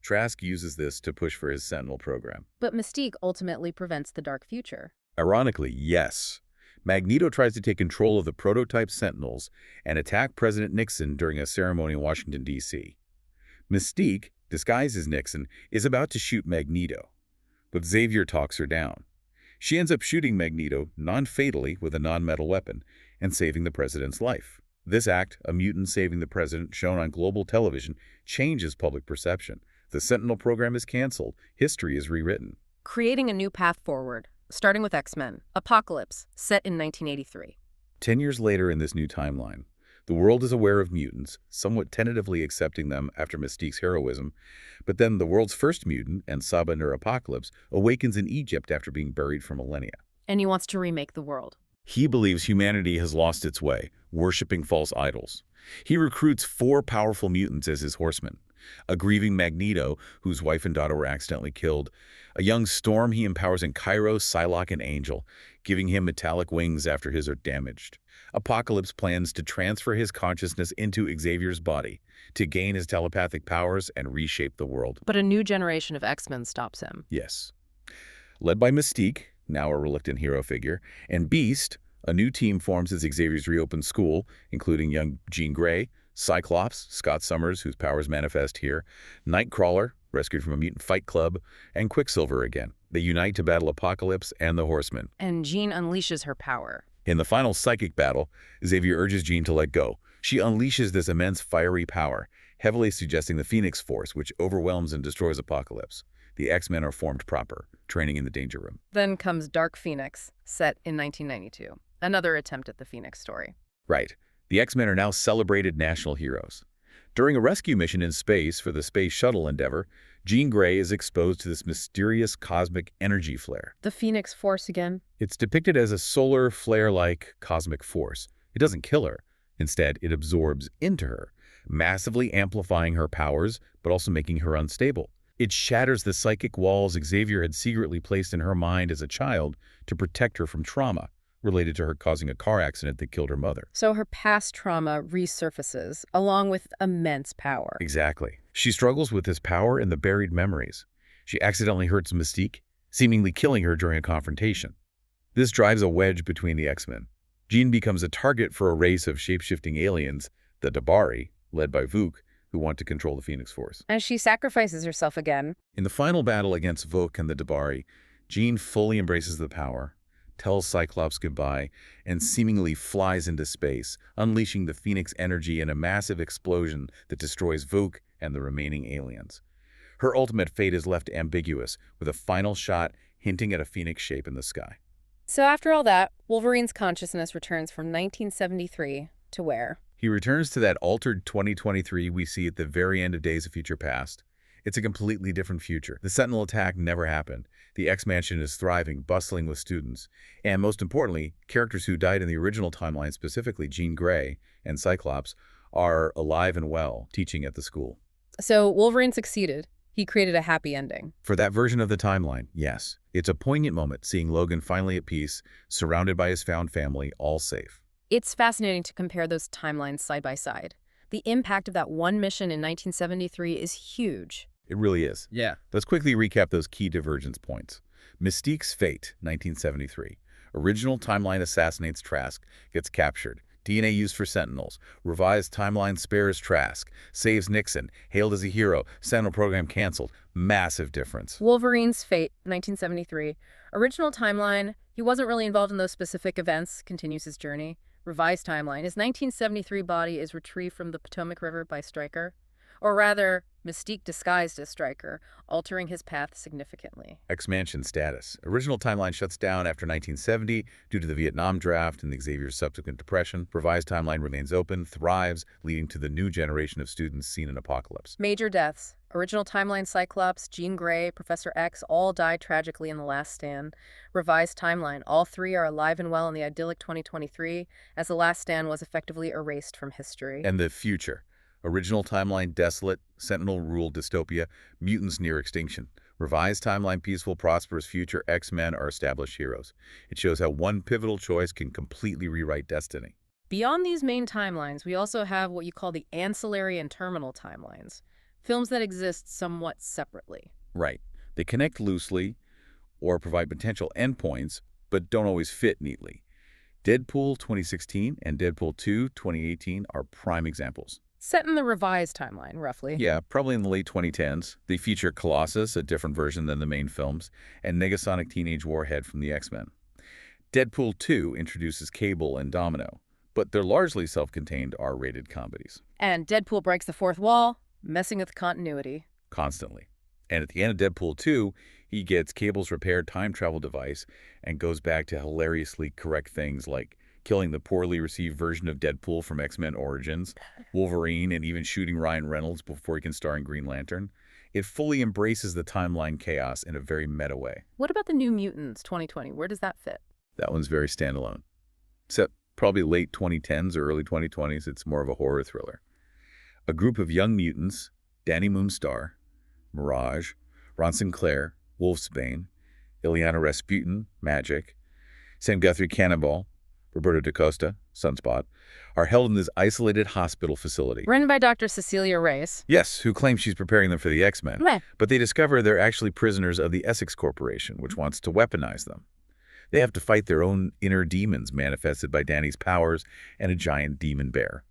Trask uses this to push for his Sentinel program. But Mystique ultimately prevents the dark future. Ironically, yes. Magneto tries to take control of the prototype Sentinels and attack President Nixon during a ceremony in Washington, D.C. Mystique, disguised as Nixon, is about to shoot Magneto, but Xavier talks her down. She ends up shooting Magneto non-fatally with a non-metal weapon and saving the president's life. This act, a mutant saving the president shown on global television, changes public perception. The Sentinel program is canceled. History is rewritten. Creating a new path forward, starting with X-Men, Apocalypse, set in 1983. 10 years later in this new timeline, the world is aware of mutants, somewhat tentatively accepting them after Mystique's heroism, but then the world's first mutant, and Saba Nur Apocalypse, awakens in Egypt after being buried for millennia. And he wants to remake the world. He believes humanity has lost its way, worshipping false idols. He recruits 4 powerful mutants as his horsemen. A grieving Magneto, whose wife and daughter were accidentally killed. A young Storm he empowers in Cairo, Psylocke, and Angel, giving him metallic wings after his are damaged. Apocalypse plans to transfer his consciousness into Xavier's body, to gain his telepathic powers and reshape the world. But a new generation of X-Men stops him. Yes. Led by Mystique, now a reluctant hero figure, and Beast, a new team forms as Xavier's reopened school, including young Jean Grey, Cyclops, Scott Summers, whose powers manifest here, Nightcrawler, rescued from a mutant fight club, and Quicksilver again. They unite to battle Apocalypse and the Horsemen. And Jean unleashes her power. In the final psychic battle, Xavier urges Jean to let go. She unleashes this immense fiery power, heavily suggesting the Phoenix Force, which overwhelms and destroys Apocalypse. The X-Men are formed proper, training in the Danger Room. Then comes Dark Phoenix, set in 1992. Another attempt at the Phoenix story. Right. The X-Men are now celebrated national heroes. During a rescue mission in space for the Space Shuttle Endeavour, Jean Grey is exposed to this mysterious cosmic energy flare. The Phoenix Force again? It's depicted as a solar flare-like cosmic force. It doesn't kill her. Instead, it absorbs into her, massively amplifying her powers, but also making her unstable. It shatters the psychic walls Xavier had secretly placed in her mind as a child to protect her from trauma related to her causing a car accident that killed her mother. So her past trauma resurfaces, along with immense power. Exactly. She struggles with this power and the buried memories. She accidentally hurts Mystique, seemingly killing her during a confrontation. This drives a wedge between the X-Men. Jean becomes a target for a race of shape-shifting aliens, the Dabari, led by Vuk, who want to control the Phoenix Force. As she sacrifices herself again. In the final battle against Vuk and the Dabari, Jean fully embraces the power, tells Cyclops goodbye, and seemingly flies into space, unleashing the Phoenix energy in a massive explosion that destroys Vuk and the remaining aliens. Her ultimate fate is left ambiguous, with a final shot hinting at a phoenix shape in the sky. So after all that, Wolverine's consciousness returns from 1973 to where? He returns to that altered 2023 we see at the very end of Days of Future Past. It's a completely different future. The Sentinel attack never happened. The X-Mansion is thriving, bustling with students. And most importantly, characters who died in the original timeline, specifically Jean Grey and Cyclops, are alive and well, teaching at the school. So Wolverine succeeded. He created a happy ending. For that version of the timeline, yes. It's a poignant moment seeing Logan finally at peace, surrounded by his found family, all safe. It's fascinating to compare those timelines side by side. The impact of that one mission in 1973 is huge. It really is. Yeah. Let's quickly recap those key divergence points. Mystique's fate, 1973. Original timeline assassinates Trask, gets captured. DNA used for Sentinels. Revised timeline spares Trask. Saves Nixon. Hailed as a hero. Sentinel program canceled. Massive difference. Wolverine's fate, 1973. Original timeline, he wasn't really involved in those specific events, continues his journey. Revised timeline, his 1973 body is retrieved from the Potomac River by Stryker. Or rather, Mystique disguised as Stryker, altering his path significantly. X-Mansion status. Original timeline shuts down after 1970 due to the Vietnam draft and Xavier's subsequent depression. Revised timeline remains open, thrives, leading to the new generation of students seen in Apocalypse. Major deaths. Original timeline Cyclops, Jean Grey, Professor X all died tragically in The Last Stand. Revised timeline. All three are alive and well in the idyllic 2023, as The Last Stand was effectively erased from history. And the future. Original timeline desolate, Sentinel-ruled dystopia, mutants near extinction. Revised timeline peaceful, prosperous future, X-Men are established heroes. It shows how one pivotal choice can completely rewrite destiny. Beyond these main timelines, we also have what you call the ancillary and terminal timelines, films that exist somewhat separately. Right. They connect loosely or provide potential endpoints, but don't always fit neatly. Deadpool 2016 and Deadpool 2 2018 are prime examples. Set in the revised timeline, roughly. Yeah, probably in the late 2010s. They feature Colossus, a different version than the main films, and Negasonic Teenage Warhead from the X-Men. Deadpool 2 introduces Cable and Domino, but they're largely self-contained R-rated comedies. And Deadpool breaks the fourth wall, messing with continuity. Constantly. And at the end of Deadpool 2, he gets Cable's repaired time travel device and goes back to hilariously correct things like killing the poorly received version of Deadpool from X-Men Origins, Wolverine, and even shooting Ryan Reynolds before he can star in Green Lantern. It fully embraces the timeline chaos in a very meta way. What about the New Mutants 2020? Where does that fit? That one's very standalone. Except probably late 2010s or early 2020s, it's more of a horror thriller. A group of young mutants, Danny Moonstar, Mirage, Ron Sinclair, Wolfsbane, Ileana Rasputin, Magic, Sam Guthrie Cannonball, Roberto da Costa, Sunspot, are held in this isolated hospital facility. Run by Dr. Cecilia Reyes. Yes, who claims she's preparing them for the X-Men. Meh. But they discover they're actually prisoners of the Essex Corporation, which wants to weaponize them. They have to fight their own inner demons manifested by Danny's powers and a giant demon bear.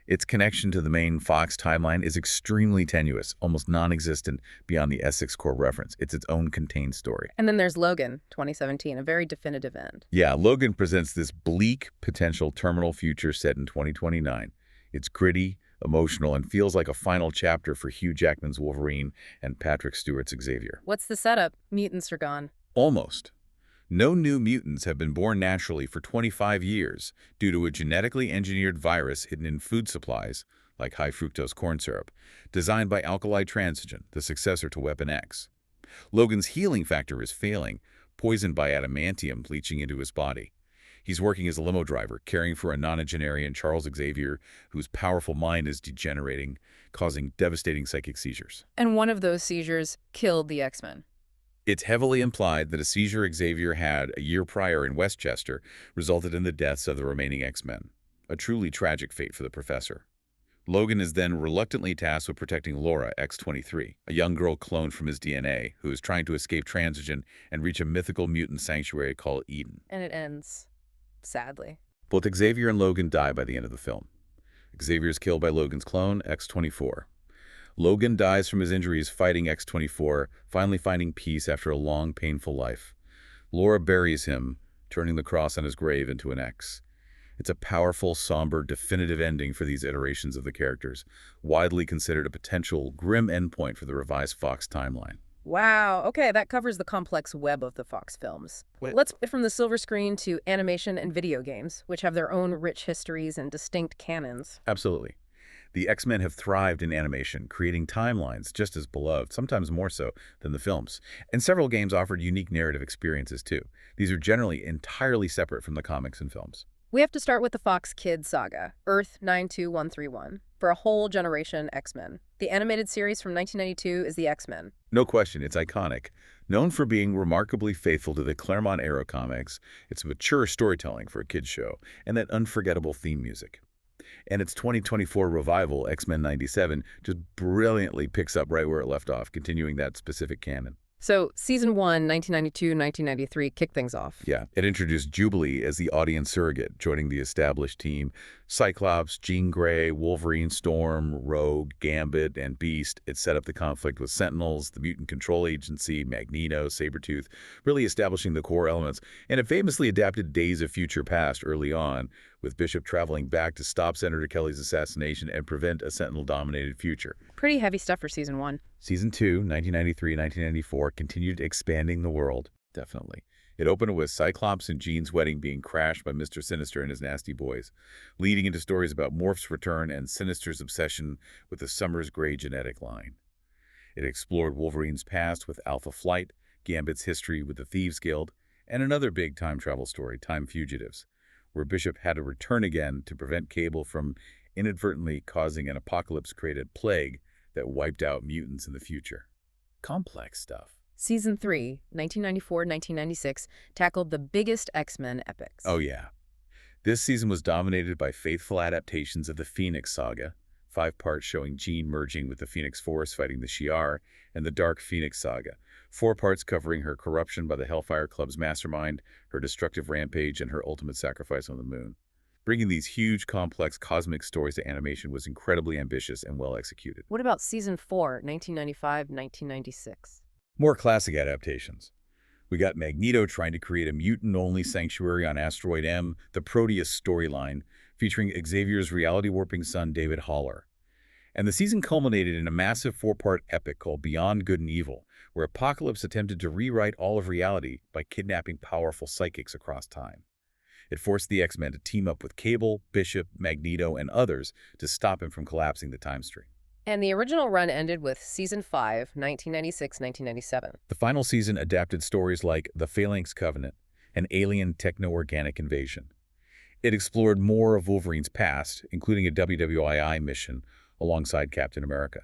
Its connection to the main Fox timeline is extremely tenuous, almost non-existent beyond the Essex Corp reference. It's its own contained story. And then there's Logan, 2017, a very definitive end. Yeah, Logan presents this bleak potential terminal future set in 2029. It's gritty, emotional, and feels like a final chapter for Hugh Jackman's Wolverine and Patrick Stewart's Xavier. What's the setup? Mutants are gone. Almost. No new mutants have been born naturally for 25 years due to a genetically engineered virus hidden in food supplies, like high-fructose corn syrup, designed by Alkali Transigen, the successor to Weapon X. Logan's healing factor is failing, poisoned by adamantium leaching into his body. He's working as a limo driver, caring for a nonagenarian Charles Xavier, whose powerful mind is degenerating, causing devastating psychic seizures. And one of those seizures killed the X-Men. It's heavily implied that a seizure Xavier had a year prior in Westchester resulted in the deaths of the remaining X-Men. A truly tragic fate for the professor. Logan is then reluctantly tasked with protecting Laura, X-23, a young girl cloned from his DNA, who is trying to escape transition and reach a mythical mutant sanctuary called Eden. And it ends, sadly. Both Xavier and Logan die by the end of the film. Xavier is killed by Logan's clone, X-24. Logan dies from his injuries fighting X-24, finally finding peace after a long, painful life. Laura buries him, turning the cross on his grave into an X. It's a powerful, somber, definitive ending for these iterations of the characters, widely considered a potential grim endpoint for the revised Fox timeline. Wow, okay, that covers the complex web of the Fox films. Let's get from the silver screen to animation and video games, which have their own rich histories and distinct canons. Absolutely. The X-Men have thrived in animation, creating timelines just as beloved, sometimes more so, than the films. And several games offered unique narrative experiences, too. These are generally entirely separate from the comics and films. We have to start with the Fox Kids saga, Earth 92131, for a whole generation X-Men. The animated series from 1992 is the X-Men. No question, it's iconic. Known for being remarkably faithful to the Claremont-era comics, it's mature storytelling for a kids' show, and that unforgettable theme music. And its 2024 revival, X-Men 97, just brilliantly picks up right where it left off, continuing that specific canon. So, Season 1, 1992-1993, kicked things off. Yeah, it introduced Jubilee as the audience surrogate, joining the established team. Cyclops, Jean Grey, Wolverine, Storm, Rogue, Gambit, and Beast. It set up the conflict with Sentinels, the Mutant Control Agency, Magneto, Sabretooth, really establishing the core elements. And it famously adapted Days of Future Past early on, with Bishop traveling back to stop Senator Kelly's assassination and prevent a Sentinel-dominated future. Pretty heavy stuff for Season 1. Season 2, 1993-1994, continued expanding the world, definitely. It opened with Cyclops and Jean's wedding being crashed by Mr. Sinister and his nasty boys, leading into stories about Morph's return and Sinister's obsession with the Summers Gray genetic line. It explored Wolverine's past with Alpha Flight, Gambit's history with the Thieves Guild, and another big time travel story, Time Fugitives, where Bishop had to return again to prevent Cable from inadvertently causing an apocalypse-created plague that wiped out mutants in the future. Complex stuff. Season 3, 1994-1996, tackled the biggest X-Men epics. Oh yeah. This season was dominated by faithful adaptations of the Phoenix Saga, 5 parts showing Jean merging with the Phoenix Force fighting the Shi'ar, and the Dark Phoenix Saga, 4 parts covering her corruption by the Hellfire Club's mastermind, her destructive rampage, and her ultimate sacrifice on the moon. Bringing these huge, complex, cosmic stories to animation was incredibly ambitious and well executed. What about Season 4, 1995-1996? More classic adaptations. We got Magneto trying to create a mutant-only sanctuary on Asteroid M, the Proteus storyline, featuring Xavier's reality-warping son, David Haller. And the season culminated in a massive 4-part epic called Beyond Good and Evil, where Apocalypse attempted to rewrite all of reality by kidnapping powerful psychics across time. It forced the X-Men to team up with Cable, Bishop, Magneto, and others to stop him from collapsing the time stream. And the original run ended with Season 5, 1996-1997. The final season adapted stories like The Phalanx Covenant, an alien techno-organic invasion. It explored more of Wolverine's past, including a WWII mission alongside Captain America.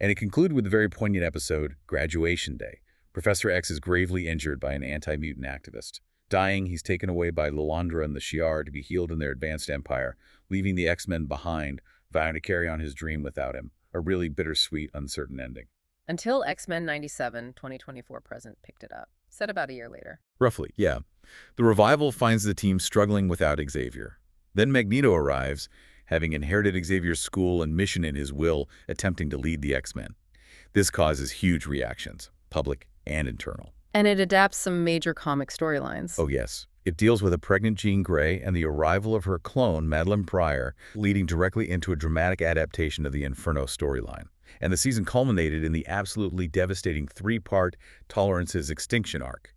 And it concluded with the very poignant episode, Graduation Day. Professor X is gravely injured by an anti-mutant activist. Dying, he's taken away by Lilandra and the Shi'ar to be healed in their advanced empire, leaving the X-Men behind, vowing to carry on his dream without him. A really bittersweet, uncertain ending. Until X-Men 97, 2024 present picked it up. Set about a year later. Roughly, yeah. The revival finds the team struggling without Xavier. Then Magneto arrives, having inherited Xavier's school and mission in his will, attempting to lead the X-Men. This causes huge reactions, public and internal. And it adapts some major comic storylines. Oh yes. It deals with a pregnant Jean Grey and the arrival of her clone, Madeline Pryor, leading directly into a dramatic adaptation of the Inferno storyline. And the season culminated in the absolutely devastating 3-part Tolerance's Extinction arc.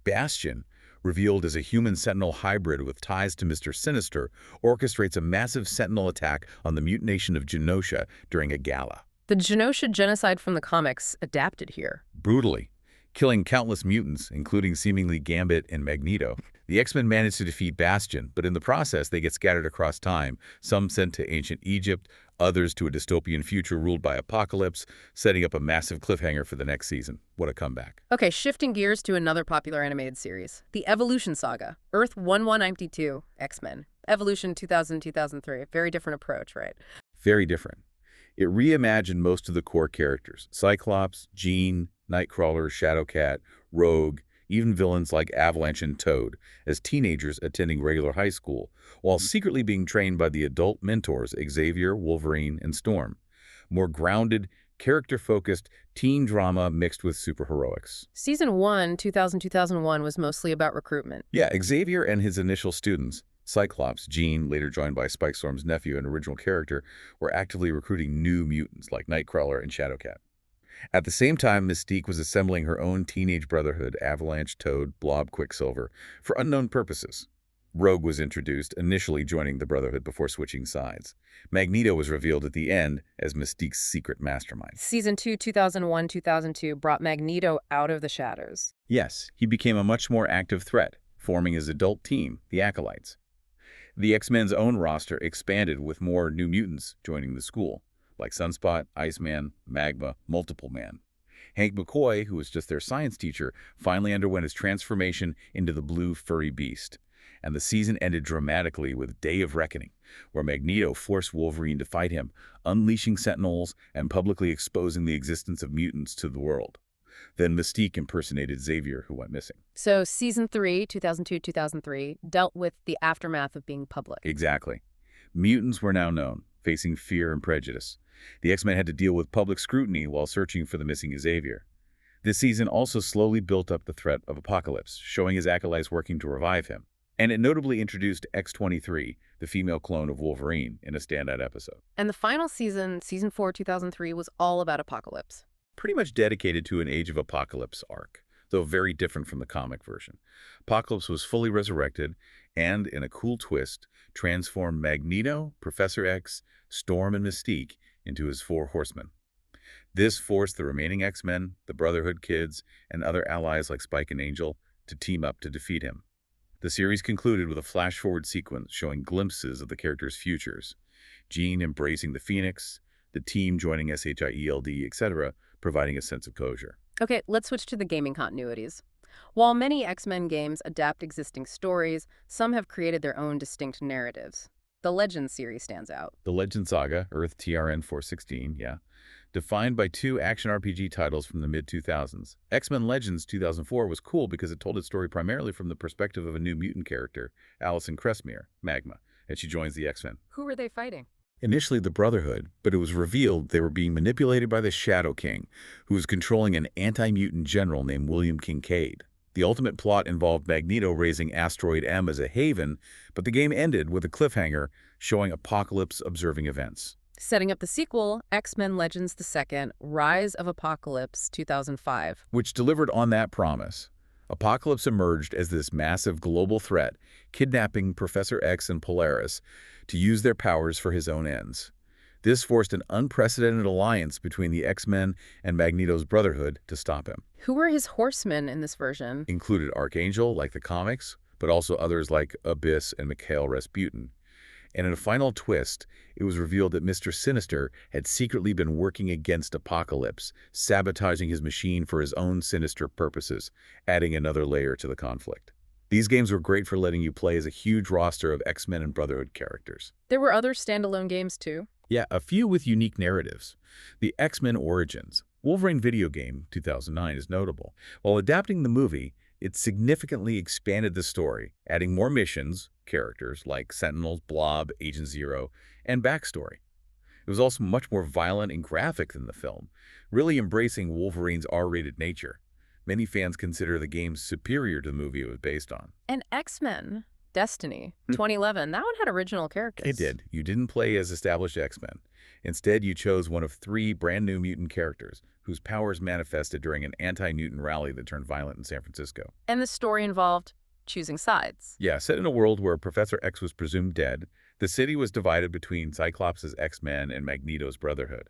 Bastion, revealed as a human Sentinel hybrid with ties to Mr. Sinister, orchestrates a massive Sentinel attack on the mutination of Genosha during a gala. The Genosha genocide from the comics adapted here. Brutally. Killing countless mutants, including seemingly Gambit and Magneto. The X-Men manage to defeat Bastion, but in the process they get scattered across time, some sent to ancient Egypt, others to a dystopian future ruled by Apocalypse, setting up a massive cliffhanger for the next season. What a comeback. Okay, shifting gears to another popular animated series, The Evolution Saga, Earth 1192, X-Men. Evolution 2000-2003, very different approach, right? Very different. It reimagined most of the core characters: Cyclops, Jean, Nightcrawler, Shadowcat, Rogue, even villains like Avalanche and Toad, as teenagers attending regular high school, while secretly being trained by the adult mentors Xavier, Wolverine, and Storm. More grounded, character-focused teen drama mixed with superheroics. Season 1, 2000-2001, was mostly about recruitment. Yeah, Xavier and his initial students, Cyclops, Jean, later joined by Spike Storm's nephew and original character, were actively recruiting new mutants like Nightcrawler and Shadowcat. At the same time, Mystique was assembling her own teenage brotherhood, Avalanche, Toad, Blob, Quicksilver, for unknown purposes. Rogue was introduced, initially joining the Brotherhood before switching sides. Magneto was revealed at the end as Mystique's secret mastermind. Season 2, 2001-2002, brought Magneto out of the shadows. Yes, he became a much more active threat, forming his adult team, the Acolytes. The X-Men's own roster expanded with more new mutants joining the school, like Sunspot, Iceman, Magma, Multiple Man. Hank McCoy, who was just their science teacher, finally underwent his transformation into the blue furry beast. And the season ended dramatically with Day of Reckoning, where Magneto forced Wolverine to fight him, unleashing Sentinels and publicly exposing the existence of mutants to the world. Then Mystique impersonated Xavier, who went missing. So Season 3, 2002-2003, dealt with the aftermath of being public. Exactly. Mutants were now known, facing fear and prejudice. The X-Men had to deal with public scrutiny while searching for the missing Xavier. This season also slowly built up the threat of Apocalypse, showing his acolytes working to revive him. And it notably introduced X-23, the female clone of Wolverine, in a standout episode. And the final season, Season 4, 2003, was all about Apocalypse. Pretty much dedicated to an Age of Apocalypse arc, though very different from the comic version. Apocalypse was fully resurrected and, in a cool twist, transformed Magneto, Professor X, Storm, and Mystique into his 4 horsemen. This forced the remaining X-Men, the Brotherhood kids, and other allies like Spike and Angel to team up to defeat him. The series concluded with a flash-forward sequence showing glimpses of the characters' futures. Jean embracing the Phoenix, the team joining SHIELD, etc., providing a sense of closure. Okay, let's switch to the gaming continuities. While many X-Men games adapt existing stories, some have created their own distinct narratives. The Legends series stands out. The Legend Saga, Earth TRN 416, defined by 2 action RPG titles from the mid-2000s. X-Men Legends 2004 was cool because it told its story primarily from the perspective of a new mutant character, Allison Cressmere, Magma, as she joins the X-Men. Who were they fighting? Initially the Brotherhood, but it was revealed they were being manipulated by the Shadow King, who was controlling an anti-mutant general named William Kincaid. The ultimate plot involved Magneto raising Asteroid M as a haven, but the game ended with a cliffhanger showing Apocalypse observing events. Setting up the sequel, X-Men Legends II, Rise of Apocalypse 2005. Which delivered on that promise. Apocalypse emerged as this massive global threat, kidnapping Professor X and Polaris to use their powers for his own ends. This forced an unprecedented alliance between the X-Men and Magneto's Brotherhood to stop him. Who were his horsemen in this version? Included Archangel, like the comics, but also others like Abyss and Mikhail Rasputin. And in a final twist, it was revealed that Mr. Sinister had secretly been working against Apocalypse, sabotaging his machine for his own sinister purposes, adding another layer to the conflict. These games were great for letting you play as a huge roster of X-Men and Brotherhood characters. There were other standalone games too. Yeah, a few with unique narratives. The X-Men Origins, Wolverine video game, 2009, is notable. While adapting the movie, it significantly expanded the story, adding more missions, characters like Sentinels, Blob, Agent Zero, and backstory. It was also much more violent and graphic than the film, really embracing Wolverine's R-rated nature. Many fans consider the game superior to the movie it was based on. And X-Men Destiny 2011, that one had original characters. It did. You didn't play as established X-Men. Instead, you chose one of 3 brand new mutant characters whose powers manifested during an anti-mutant rally that turned violent in San Francisco. And the story involved choosing sides. Yeah, set in a world where Professor X was presumed dead, the city was divided between Cyclops' X-Men and Magneto's Brotherhood.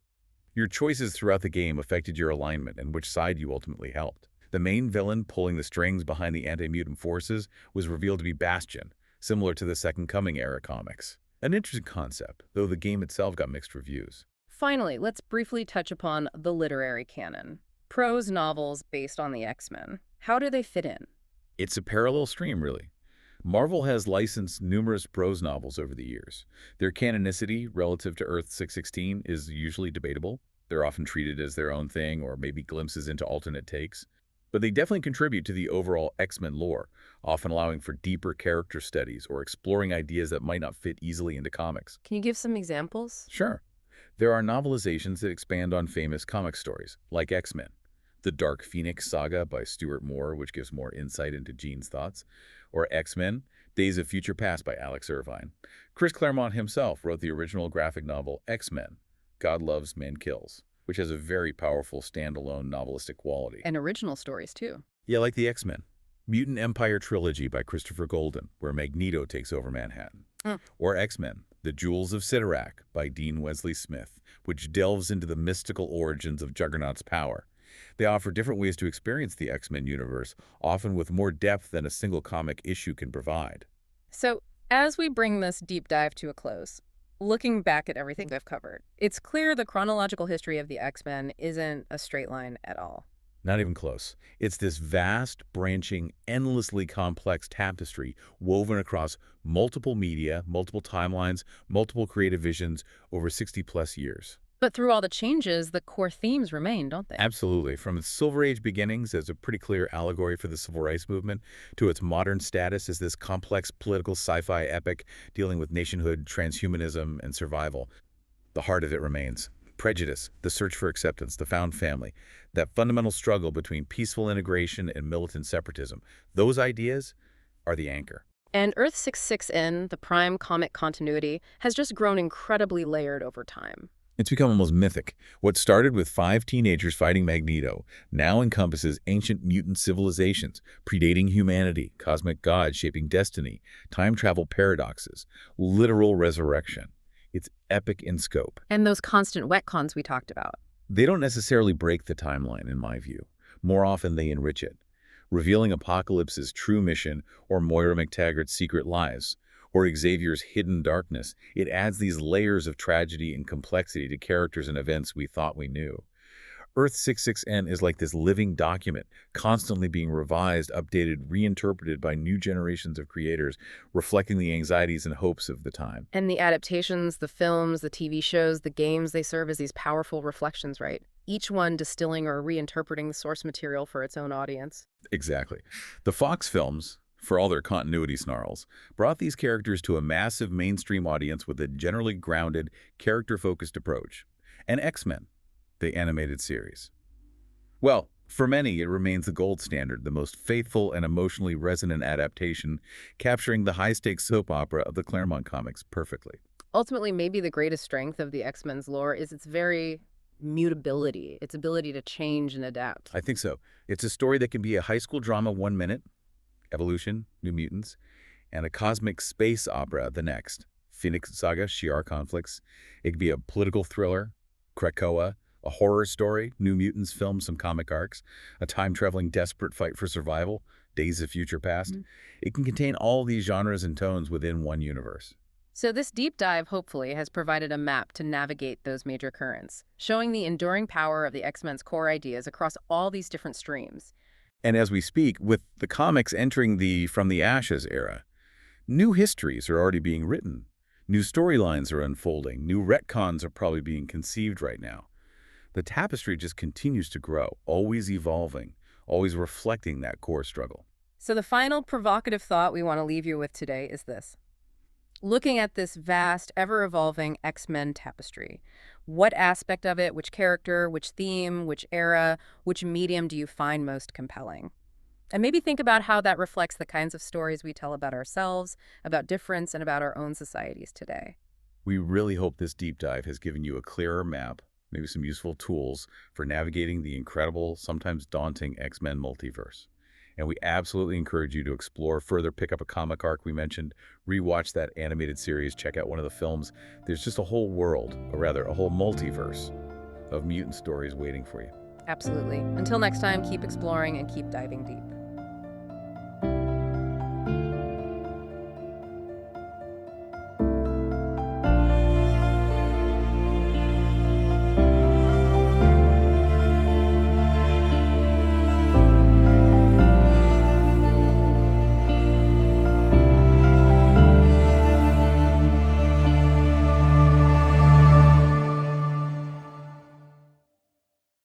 Your choices throughout the game affected your alignment and which side you ultimately helped. The main villain pulling the strings behind the anti-mutant forces was revealed to be Bastion, similar to the Second Coming era comics. An interesting concept, though the game itself got mixed reviews. Finally, let's briefly touch upon the literary canon. Prose novels based on the X-Men. How do they fit in? It's a parallel stream, really. Marvel has licensed numerous prose novels over the years. Their canonicity relative to Earth 616 is usually debatable. They're often treated as their own thing or maybe glimpses into alternate takes. But they definitely contribute to the overall X-Men lore, often allowing for deeper character studies or exploring ideas that might not fit easily into comics. Can you give some examples? Sure, there are novelizations that expand on famous comic stories, like X-Men. The Dark Phoenix Saga by Stuart Moore, which gives more insight into Jean's thoughts, or X-Men, Days of Future Past by Alex Irvine. Chris Claremont himself wrote the original graphic novel X-Men, God Loves, Man Kills, which has a very powerful standalone novelistic quality. And original stories, too. Yeah, like the X-Men. Mutant Empire Trilogy by Christopher Golden, where Magneto takes over Manhattan. Or X-Men, The Jewels of Sidorak by Dean Wesley Smith, which delves into the mystical origins of Juggernaut's power. They offer different ways to experience the X-Men universe, often with more depth than a single comic issue can provide. So, as we bring this deep dive to a close, looking back at everything we've covered, it's clear the chronological history of the X-Men isn't a straight line at all. Not even close. It's this vast, branching, endlessly complex tapestry woven across multiple media, multiple timelines, multiple creative visions over 60-plus years. But through all the changes, the core themes remain, don't they? Absolutely. From its Silver Age beginnings as a pretty clear allegory for the Civil Rights Movement to its modern status as this complex political sci-fi epic dealing with nationhood, transhumanism, and survival, the heart of it remains prejudice, the search for acceptance, the found family, that fundamental struggle between peaceful integration and militant separatism. Those ideas are the anchor. And Earth 66N, the prime comic continuity, has just grown incredibly layered over time. It's become almost mythic. What started with 5 teenagers fighting Magneto now encompasses ancient mutant civilizations, predating humanity, cosmic gods shaping destiny, time travel paradoxes, literal resurrection. It's epic in scope. And those constant retcons we talked about. They don't necessarily break the timeline, in my view. More often, they enrich it, revealing Apocalypse's true mission or Moira McTaggart's secret lies, or Xavier's hidden darkness. It adds these layers of tragedy and complexity to characters and events we thought we knew. Earth 66N is like this living document, constantly being revised, updated, reinterpreted by new generations of creators, reflecting the anxieties and hopes of the time. And the adaptations, the films, the TV shows, the games, they serve as these powerful reflections, right? Each one distilling or reinterpreting the source material for its own audience. Exactly. The Fox films, for all their continuity snarls, brought these characters to a massive mainstream audience with a generally grounded, character-focused approach. And X-Men, the animated series. Well, for many, it remains the gold standard, the most faithful and emotionally resonant adaptation, capturing the high-stakes soap opera of the Claremont comics perfectly. Ultimately, maybe the greatest strength of the X-Men's lore is its very mutability, its ability to change and adapt. I think so. It's a story that can be a high school drama 1 minute, Evolution, New Mutants, and a cosmic space opera the next, Phoenix Saga, Shi'ar Conflicts. It could be a political thriller, Krakoa, a horror story, New Mutants film, some comic arcs, a time-traveling desperate fight for survival, Days of Future Past. It can contain all these genres and tones within one universe. So this deep dive, hopefully, has provided a map to navigate those major currents, showing the enduring power of the X-Men's core ideas across all these different streams. And as we speak, with the comics entering the From the Ashes era, new histories are already being written. New storylines are unfolding. New retcons are probably being conceived right now. The tapestry just continues to grow, always evolving, always reflecting that core struggle. So the final provocative thought we want to leave you with today is this. Looking at this vast, ever-evolving X-Men tapestry, what aspect of it, which character, which theme, which era, which medium do you find most compelling? And maybe think about how that reflects the kinds of stories we tell about ourselves, about difference, and about our own societies today. We really hope this deep dive has given you a clearer map, maybe some useful tools for navigating the incredible, sometimes daunting X-Men multiverse. And we absolutely encourage you to explore further, pick up a comic arc we mentioned, rewatch that animated series, check out one of the films. There's just a whole world, or rather, a whole multiverse of mutant stories waiting for you. Absolutely. Until next time, keep exploring and keep diving deep.